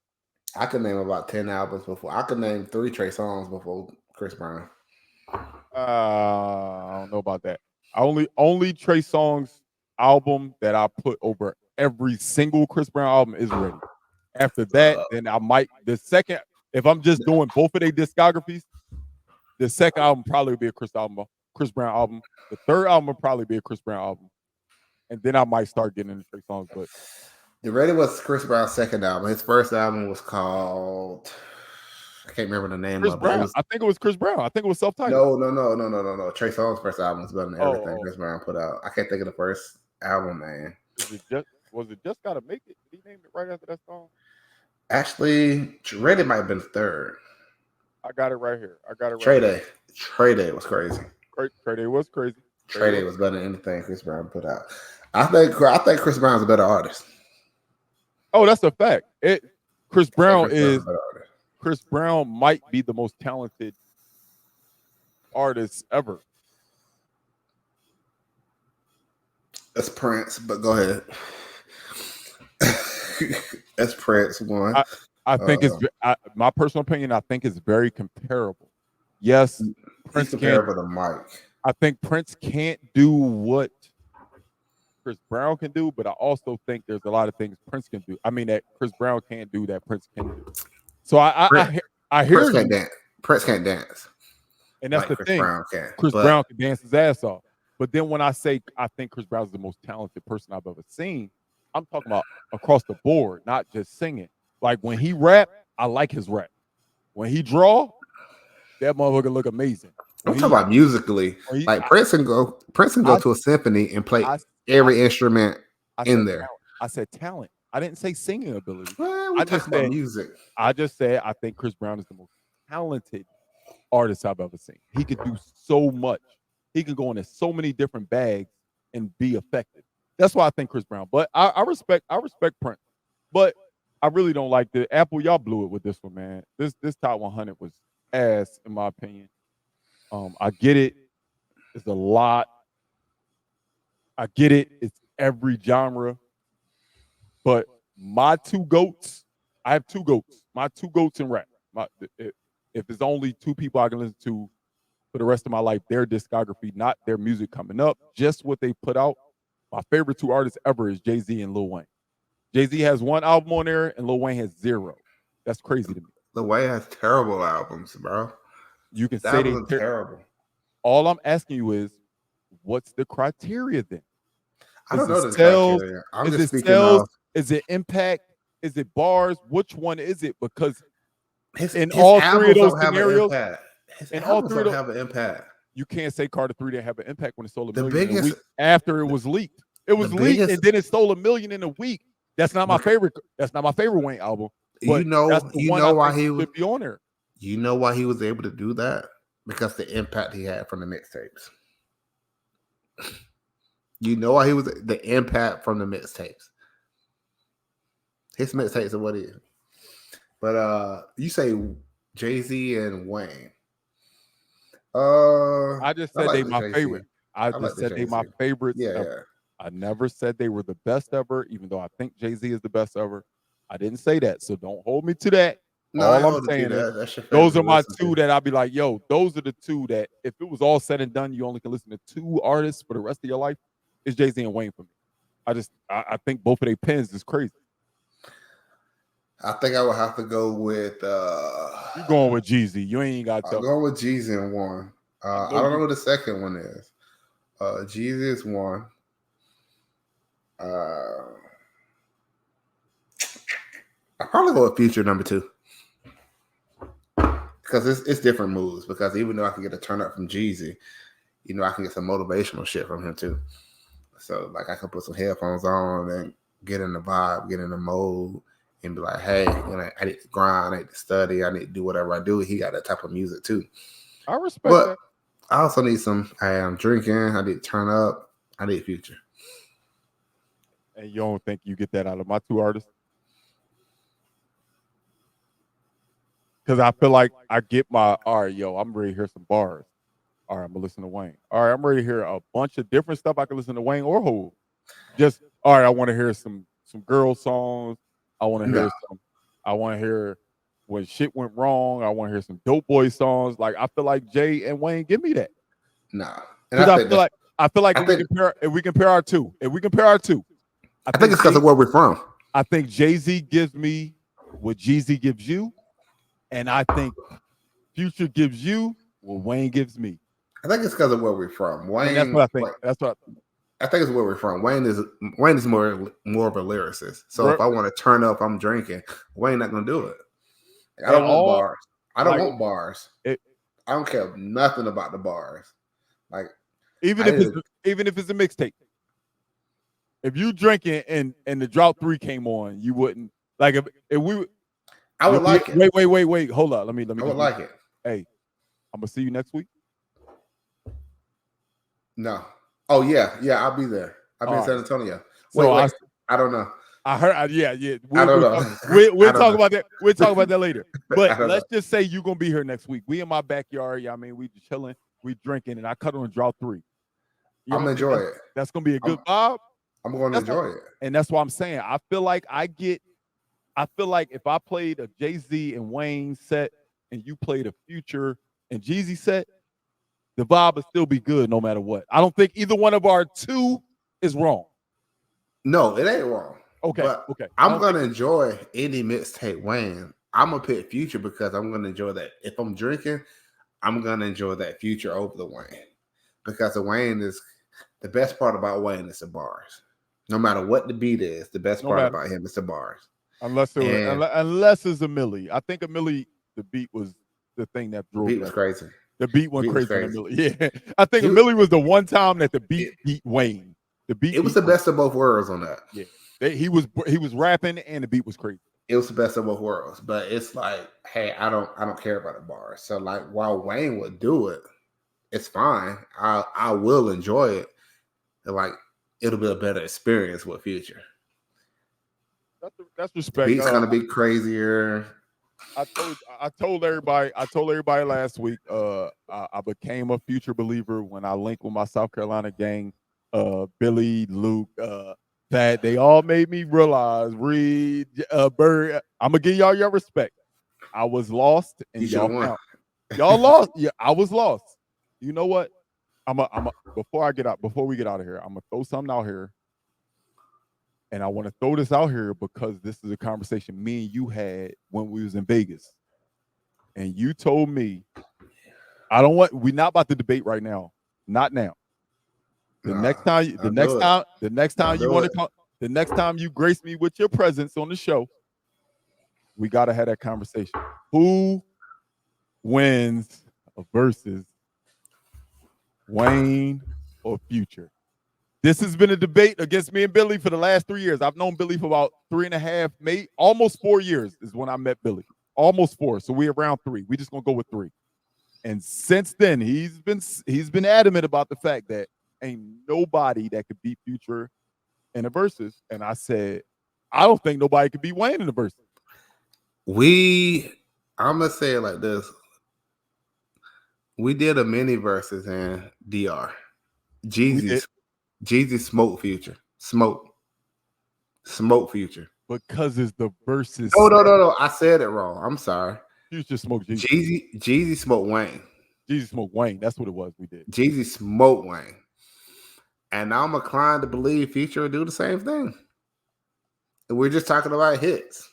I could name about 10 albums before. I could name 3 Trey Songz before Chris Brown. I don't know about that. Only Trey Songz album that I put over every single Chris Brown album is ready. After that, then I might if I'm just doing both of their discographies, the second album probably would be a Chris Brown album. The third album would probably be a Chris Brown album. And then I might start getting into Trey Songz. But The Ready was Chris Brown's second album. His first album was called, I can't remember the name Chris of Brown. it. I think it was Chris Brown. I think it was self-titled. No. Trey Songz's first album was better than everything Chris Brown put out. I can't think of the first album, man. Was it Just Gotta Make It? Did he name it right after that song? Actually, Ready might have been third. I got it right here. Trey Day was crazy. Trey Day was crazy. Trey Day was better than anything Chris Brown put out. I think Chris Brown's a better artist. Oh, that's a fact. Chris Brown might be the most talented artist ever. That's Prince, but go ahead. That's Prince one. I think my personal opinion. I think it's very comparable. Yes, Prince comparable to Mike. I think Prince can't do what Chris Brown can do, but I also think there's a lot of things Prince can do. I mean, that Chris Brown can't do that Prince can do. So I hear Prince can't dance. Prince can't dance, and that's the thing. Chris Brown can dance his ass off. But then when I say I think Chris Brown is the most talented person I've ever seen, I'm talking about across the board, not just singing. Like when he rap, I like his rap. When he draw, that motherfucker look amazing. I'm talking about musically. Like Prince can go to a symphony and play every instrument in there. Talent. I said talent. I didn't say singing ability. Well, I just said music. I just said I think Chris Brown is the most talented artist I've ever seen. He could do so much. He can go into so many different bags and be effective. That's why I think Chris Brown. But I respect Prince. But I really don't like the Apple. Y'all blew it with this one, man. This top 100 was ass in my opinion. I get it. It's a lot. I get it. It's every genre. But my two goats, I have two goats. My two goats in rap. If there's only two people I can listen to for the rest of my life, their discography, not their music coming up, just what they put out. My favorite two artists ever is Jay-Z and Lil Wayne. Jay-Z has one album on there and Lil Wayne has 0. That's crazy to me. Lil Wayne has terrible albums, bro. You can say they're terrible. All I'm asking you is, what's the criteria then? I don't know the criteria. I'm just speaking of. Is it impact? Is it bars? Which one is it? Because in all three of those scenarios, in all three of those, have an impact. You can't say Carter 3 didn't have an impact when it stole $1 million in a week after it was leaked. It was leaked and then it stole $1 million in a week. That's not my favorite. That's not my favorite Wayne album. But you know why he would be on there. You know why he was able to do that? Because the impact he had from the mixtapes. You know why he was the impact from the mixtapes. His mixtapes are what it is. But you say Jay-Z and Wayne. I just said like they my favorite. I just said they my favorites. Yeah. I never said they were the best ever, even though I think Jay-Z is the best ever. I didn't say that, so don't hold me to that. No, all I'm saying is those are my two that I'll be like, yo, those are the two that if it was all said and done, you only can listen to two artists for the rest of your life. It's Jay-Z and Wayne for me. I think both of their pens is crazy. I think I would have to go with you're going with Jeezy. You ain't got to tell. I'm going with Jeezy in one. I don't know what the second one is. Jeezy is one. I probably go with Future number 2. Because it's different moves. Because even though I can get a turn up from Jeezy, you know, I can get some motivational shit from him too. So like I can put some headphones on and get in the vibe, get in the mode, and be like, hey, you know, I need to grind, I need to study, I need to do whatever I do. He got that type of music too. I respect that. I also need I am drinking, I need to turn up, I need Future. And you don't think you get that out of my two artists? Because I feel like I get all right, yo, I'm ready to hear some bars. All right, I'm going to listen to Wayne. All right, I'm ready to hear a bunch of different stuff. I can listen to Wayne or Hov. Just, all right, I want to hear some girl songs. I want to hear when shit went wrong. I want to hear some Dope Boy songs. Like, I feel like Jay and Wayne give me that. Nah. Because I feel like if we compare our two, I think it's because of where we're from. I think Jay-Z gives me what Jeezy gives you, and I think Future gives you what Wayne gives me. I think it's because of where we're from. Wayne. And that's what I think. That's what I think it's where we're from. Wayne is more of a lyricist. So if I want to turn up, I'm drinking. Wayne not gonna do it. I don't want bars. I don't want bars. I don't care nothing about the bars. Like even if it's a mixtape. If you drinking and the Drought 3 came on, you wouldn't like if we. I would like it. Wait. Hold up. Let me. I would like it. Hey, I'm gonna see you next week. No. Oh yeah. I'll be there. I'll be in San Antonio. Wait. I don't know. I heard. Yeah. I don't know. We'll talk about that. We'll talk about that later. But let's just say you're gonna be here next week. We in my backyard. I mean, we just chilling. We drinking, and I cut on Drought 3. I'm gonna enjoy it. That's gonna be a good vibe. I'm going to enjoy it. And that's what I'm saying. I feel like if I played a Jay-Z and Wayne set and you played a Future and Jeezy set, the vibe would still be good no matter what. I don't think either one of our two is wrong. No, it ain't wrong. Okay. I'm going to enjoy any mixtape Wayne. I'm going to pick Future because I'm going to enjoy that. If I'm drinking, I'm going to enjoy that Future over the Wayne. Because the Wayne is, the best part about Wayne is the bars. No matter what the beat is, the best part about him is the bars. Unless it's a Millie. I think a Millie, the beat was the thing that drove. The beat was crazy. The beat went crazy. On Millie. Yeah, I think a Millie was the one time that the beat beat Wayne. It was the best of both worlds on that. Yeah, he was rapping and the beat was crazy. It was the best of both worlds. But it's like, hey, I don't care about the bars. So like, while Wayne would do it, it's fine. I will enjoy it. And like, it'll be a better experience with Future. That's respect. Beat's gonna be crazier. I told everybody last week. I became a Future believer when I linked with my South Carolina gang. Billie, Luke, that they all made me realize. Reed, Bird. I'm gonna give y'all your respect. I was lost, and y'all lost. Yeah, I was lost. You know what? Before we get out of here, I'm gonna throw something out here. And I want to throw this out here because this is a conversation me and you had when we was in Vegas. And you told me, we're not about to debate right now. Not now. The next time you grace me with your presence on the show, we gotta have that conversation. Who wins versus Wayne or Future? This has been a debate against me and Billie for the last 3 years. I've known Billie for about 3.5, maybe almost 4 years is when I met Billie. Almost 4. So we're around 3. We just gonna go with 3. And since then, he's been adamant about the fact that ain't nobody that could beat Future in a versus. And I said, I don't think nobody could beat Wayne in a versus. I'm gonna say it like this. We did a mini versus in DR. Jeezy smoked Future. Smoke Future. Because it's the versus. No. I said it wrong. I'm sorry. Future smoked Jeezy. Jeezy smoked Wayne. Jeezy smoked Wayne. That's what it was. We did. Jeezy smoked Wayne. And I'm inclined to believe Future will do the same thing. And we're just talking about hits.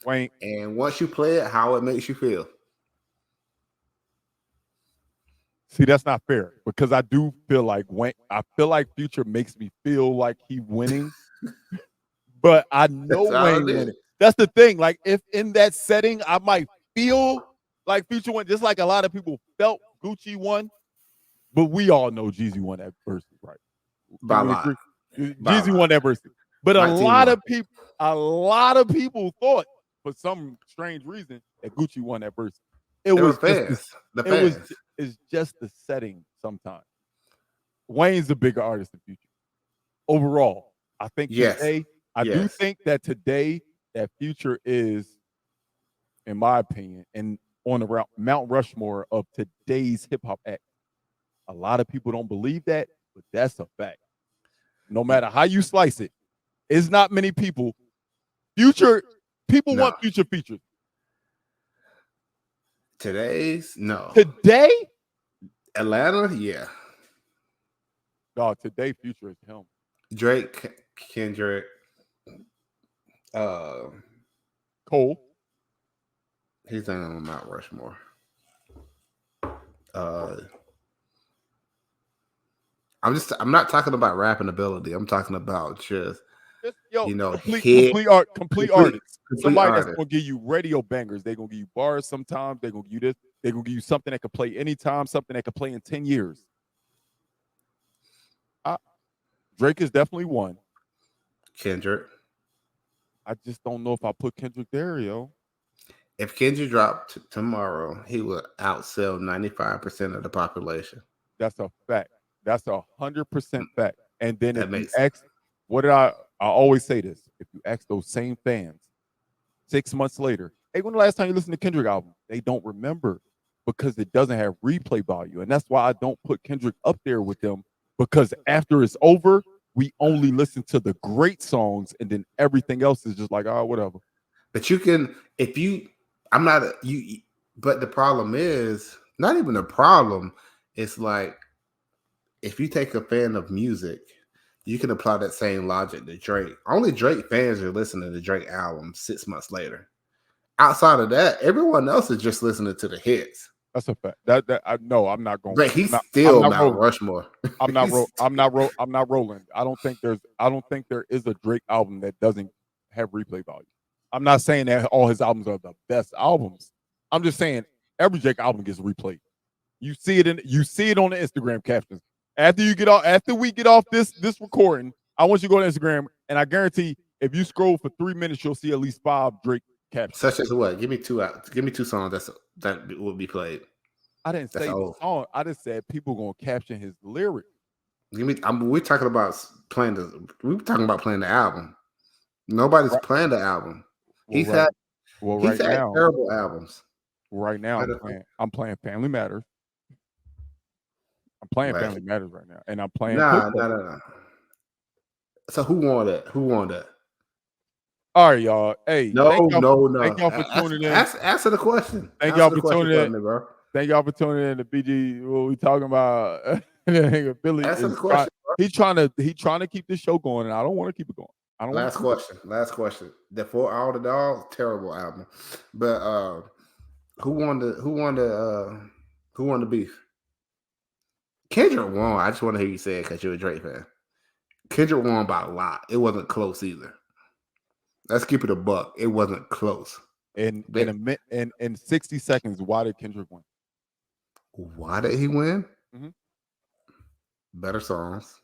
Wayne. And once you play it, how it makes you feel. See, that's not fair because I do feel like Future makes me feel like he winning, but I know Wayne winning. That's the thing. Like, if in that setting, I might feel like Future won, just like a lot of people felt Gucci won, but we all know Jeezy won that versus, right? Jeezy won that versus, but a lot of people thought for some strange reason that Gucci won that versus. It's just the setting sometimes. Wayne's the bigger artist than Future. Overall, I think today, I do think that today that Future is, in my opinion, and on the Mount Rushmore of today's hip-hop act. A lot of people don't believe that, but that's a fact. No matter how you slice it, it's not many people. Want Future features. Today? Atlanta? Yeah. No, today Future is him. Drake Kendrick, Cole. He's not on Mount Rushmore. I'm not talking about rapping ability. I'm talking about just complete artists. Somebody artist. that's gonna give you radio bangers. They're gonna give you bars sometimes. They're gonna give you this. They're gonna give you something that could play anytime, something that could play in 10 years. Drake is definitely one. Kendrick. I just don't know if I put Kendrick there, yo. If Kendrick dropped tomorrow, he would outsell 95% of the population. That's a fact. That's 100% fact. And then That if you ask, what did I always say this? If you ask those same fans 6 months later, hey, when the last time you listened to Kendrick album? They don't remember because it doesn't have replay value. And that's why I don't put Kendrick up there with them, because after it's over, we only listen to the great songs and then everything else is just like, oh, whatever. But you can, but the problem is not even a problem. It's like, if you take a fan of music, you can apply that same logic to Drake. Only Drake fans are listening to Drake album 6 months later. Outside of that, everyone else is just listening to the hits. That's a fact. I'm not going. But he's still Mount Rushmore. I'm not rolling. I don't think there is a Drake album that doesn't have replay value. I'm not saying that all his albums are the best albums. I'm just saying every Drake album gets replayed. You see it on the Instagram captions. After we get off this recording, I want you to go to Instagram, and I guarantee if you scroll for 3 minutes, you'll see at least 5 Drake captions. Such as what? Give me two songs that will be played. I didn't say the song. I just said people gonna caption his lyrics. We're talking about playing the album. Nobody's playing the album. He's had terrible albums. Right now, I'm playing Family Matters. I'm playing Family Matters right now, and I'm playing. No. So who won that? All right, y'all. Hey, no. Thank y'all for tuning in. Answer the question. Thank y'all for tuning in, bro. Thank y'all for tuning in to BG. What we talking about? Billy. Answer the question. He's trying to keep this show going, and I don't want to keep it going. Last question. The For All the Dogs, terrible album. But who won the beef? Kendrick won. I just want to hear you say it because you're a Drake fan. Kendrick won by a lot. It wasn't close either. Let's keep it a buck. It wasn't close. In 60 seconds, why did Kendrick win? Why did he win? Mm-hmm. Better songs.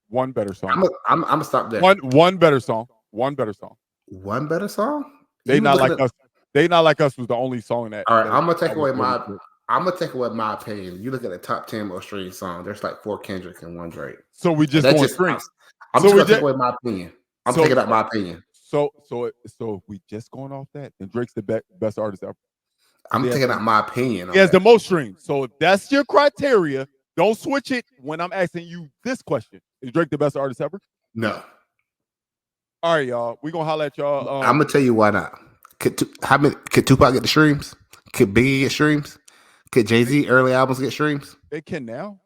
One better song. I'm gonna stop there. One better song. One better song. One better song. They Not Like Us. They Not Like Us was the only song that. All right, I'm gonna take away my opinion. You look at the top 10 most streamed songs. There's like 4 Kendrick and 1 Drake. So we just going streams. I'm just gonna take away my opinion. I'm taking out my opinion. So if we just going off that, then Drake's the best artist ever. I'm taking out my opinion. He has the most streams. So if that's your criteria, don't switch it when I'm asking you this question. Is Drake the best artist ever? No. All right, y'all. We're gonna holler at y'all. I'm gonna tell you why not. Could Tupac get the streams? Could Biggie get streams? Could Jay-Z early albums get streams? They can now.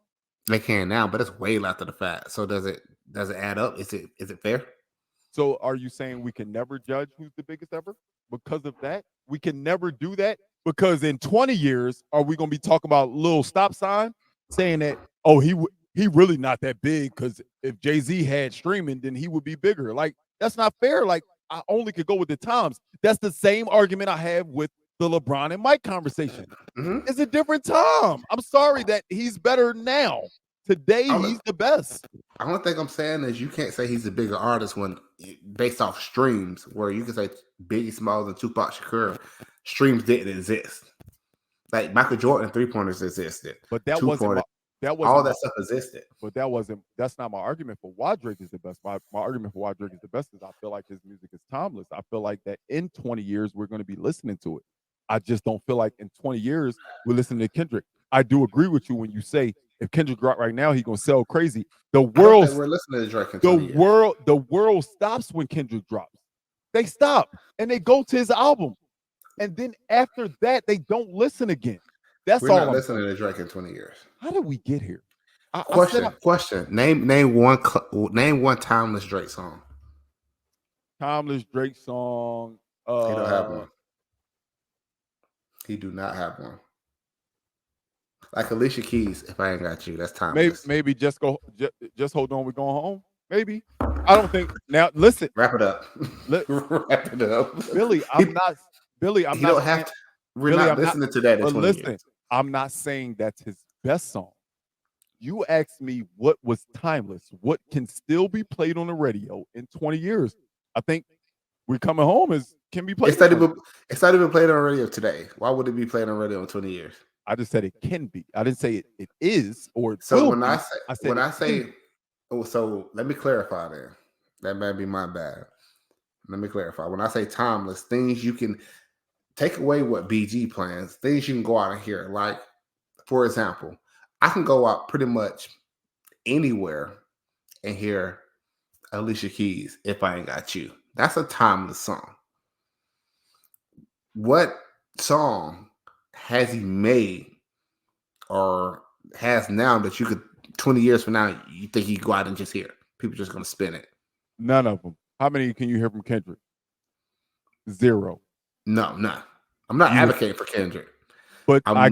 They can now, but it's way after the fact. So does it add up? Is it fair? So are you saying we can never judge who's the biggest ever because of that? We can never do that because in 20 years, are we going to be talking about little stop sign saying that, oh, he really not that big because if Jay-Z had streaming, then he would be bigger. Like, that's not fair. Like, I only could go with the times. That's the same argument I have with the LeBron and Mike conversation. Mm-hmm. It's a different time. I'm sorry that he's better now. Today, he's the best. The only thing I'm saying is you can't say he's a bigger artist when based off streams, where you can say Biggie Smalls and Tupac Shakur, streams didn't exist. Like Michael Jordan 3-pointers existed. But that wasn't all that stuff existed. But that's not my argument for why Drake is the best. My argument for why Drake is the best is I feel like his music is timeless. I feel like that in 20 years, we're going to be listening to it. I just don't feel like in 20 years, we're listening to Kendrick. I do agree with you when you say if Kendrick dropped right now, he's gonna sell crazy. We're listening to Drake. The world stops when Kendrick drops. They stop and they go to his album, and then after that, they don't listen again. We're not listening to Drake in 20 years. How did we get here? Question. Name one timeless Drake song. Timeless Drake song. He don't have one. He do not have one. Like Alicia Keys, If I Ain't Got You, that's timeless. Maybe just hold on, we're going home. Maybe. I don't think now. Listen, wrap it up. Wrap it up, Billy. I'm not. We're not listening to that. But listen, I'm not saying that's his best song. You asked me what was timeless, what can still be played on the radio in 20 years. I think We're Coming Home can be played. It's not even played on radio today. Why would it be played on radio in 20 years? I just said it can be. I didn't say it is or it so will when be. I say, so let me clarify then. That may be my bad. Let me clarify. When I say timeless, things you can take away what BG plans, things you can go out and hear. Like, for example, I can go out pretty much anywhere and hear Alicia Keys, If I Ain't Got You. That's a timeless song. What song has he made or has now that you could 20 years from now you think you go out and just hear? People just gonna spin it. None of them. How many can you hear from Kendrick? Zero. No, none. I'm not advocating for Kendrick. But I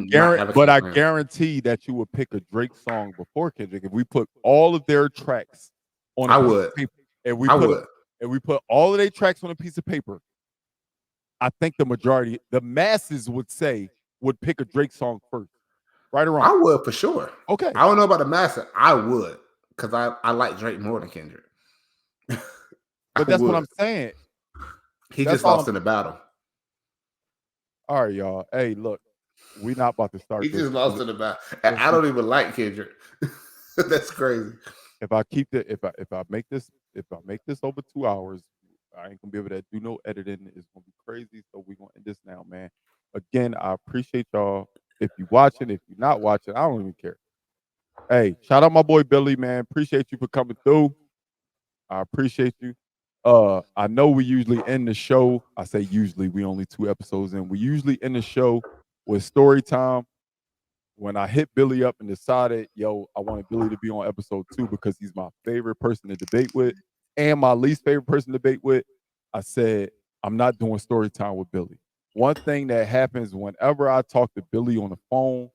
guarantee that you would pick a Drake song before Kendrick if we put all of their tracks on a piece of paper. And we put all of their tracks on a piece of paper. I think the majority, the masses would pick a Drake song first. Right or wrong? I would for sure. Okay. I don't know about the masses. I would, because I like Drake more than Kendrick. But that's what I'm saying. He just lost in the battle. All right, y'all. Hey, look, we're not about to start. He just lost in the battle. And I don't even like Kendrick. That's crazy. If I make this over 2 hours, I ain't gonna be able to do no editing. It's gonna be crazy. So we're gonna end this now, man. Again, I appreciate y'all. If you're watching, if you're not watching, I don't even care. Hey, shout out my boy Billy, man. Appreciate you for coming through. I appreciate you. I know we usually end the show. I say usually, we only 2 episodes in. We usually end the show with story time. When I hit Billy up and decided, I wanted Billy to be on episode 2 because he's my favorite person to debate with and my least favorite person to debate with, I said, I'm not doing story time with Billy. One thing that happens whenever I talk to Billy on the phone,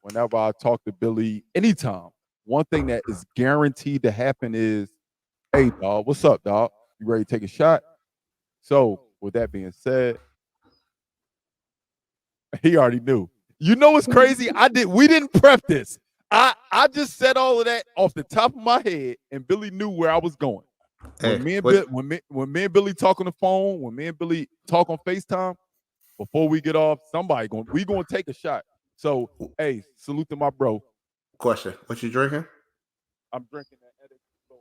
whenever I talk to Billy anytime, one thing that is guaranteed to happen is, hey, dog, what's up, dog? You ready to take a shot? So, with that being said, he already knew. You know what's crazy? We didn't prep this. I just said all of that off the top of my head, and Billy knew where I was going. When me and Billy talk on the phone, when me and Billy talk on FaceTime, before we get off, we gonna take a shot. So, hey, salute to my bro. Question: what you drinking? I'm drinking that edit. So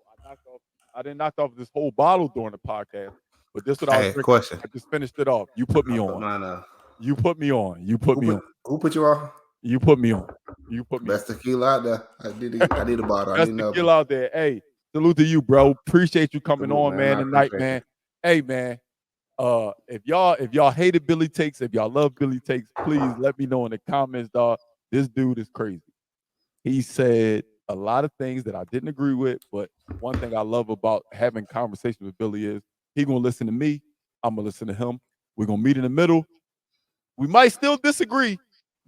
I didn't knock off this whole bottle during the podcast, but this what I was drinking. Question. I just finished it off. You put me on. You put me on. You put me on. Who put you on? You put me on. You put me. Best tequila out there. I need a bottle. Best tequila out there. Hey, salute to you, bro. Appreciate you coming on, man. Tonight, man. Hey, man. If y'all hated Billy Takes, if y'all love Billy Takes, please let me know in the comments, dog. This dude is crazy. He said a lot of things that I didn't agree with, but one thing I love about having conversations with Billy is he gonna listen to me. I'm gonna listen to him. We're gonna meet in the middle. We might still disagree,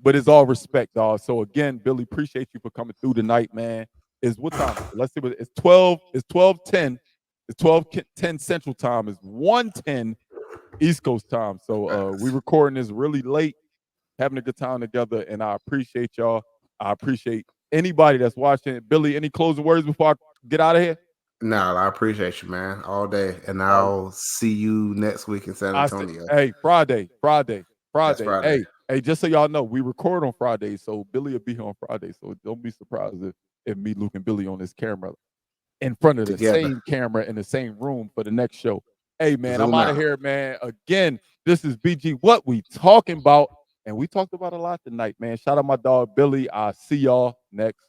but it's all respect, dog. So again, Billy, appreciate you for coming through tonight, man. Is what time? Let's see what it's 12. It's 12:10. It's 12:10 Central Time. It's 1:10 East Coast time. So we recording this really late, having a good time together, and I appreciate y'all. I appreciate anybody that's watching. Billy, any closing words before I get out of here? No, I appreciate you, man, all day, and I'll see you next week in San Antonio. Hey, Friday. Hey, just so y'all know, we record on Friday, so Billy will be here on Friday. So don't be surprised if me, Luke, and Billy on this camera in front of the same camera in the same room for the next show. Hey, man, I'm out of here, man. Again, this is BG. What we talking about? And we talked about a lot tonight, man. Shout out my dog, Billy. I'll see y'all next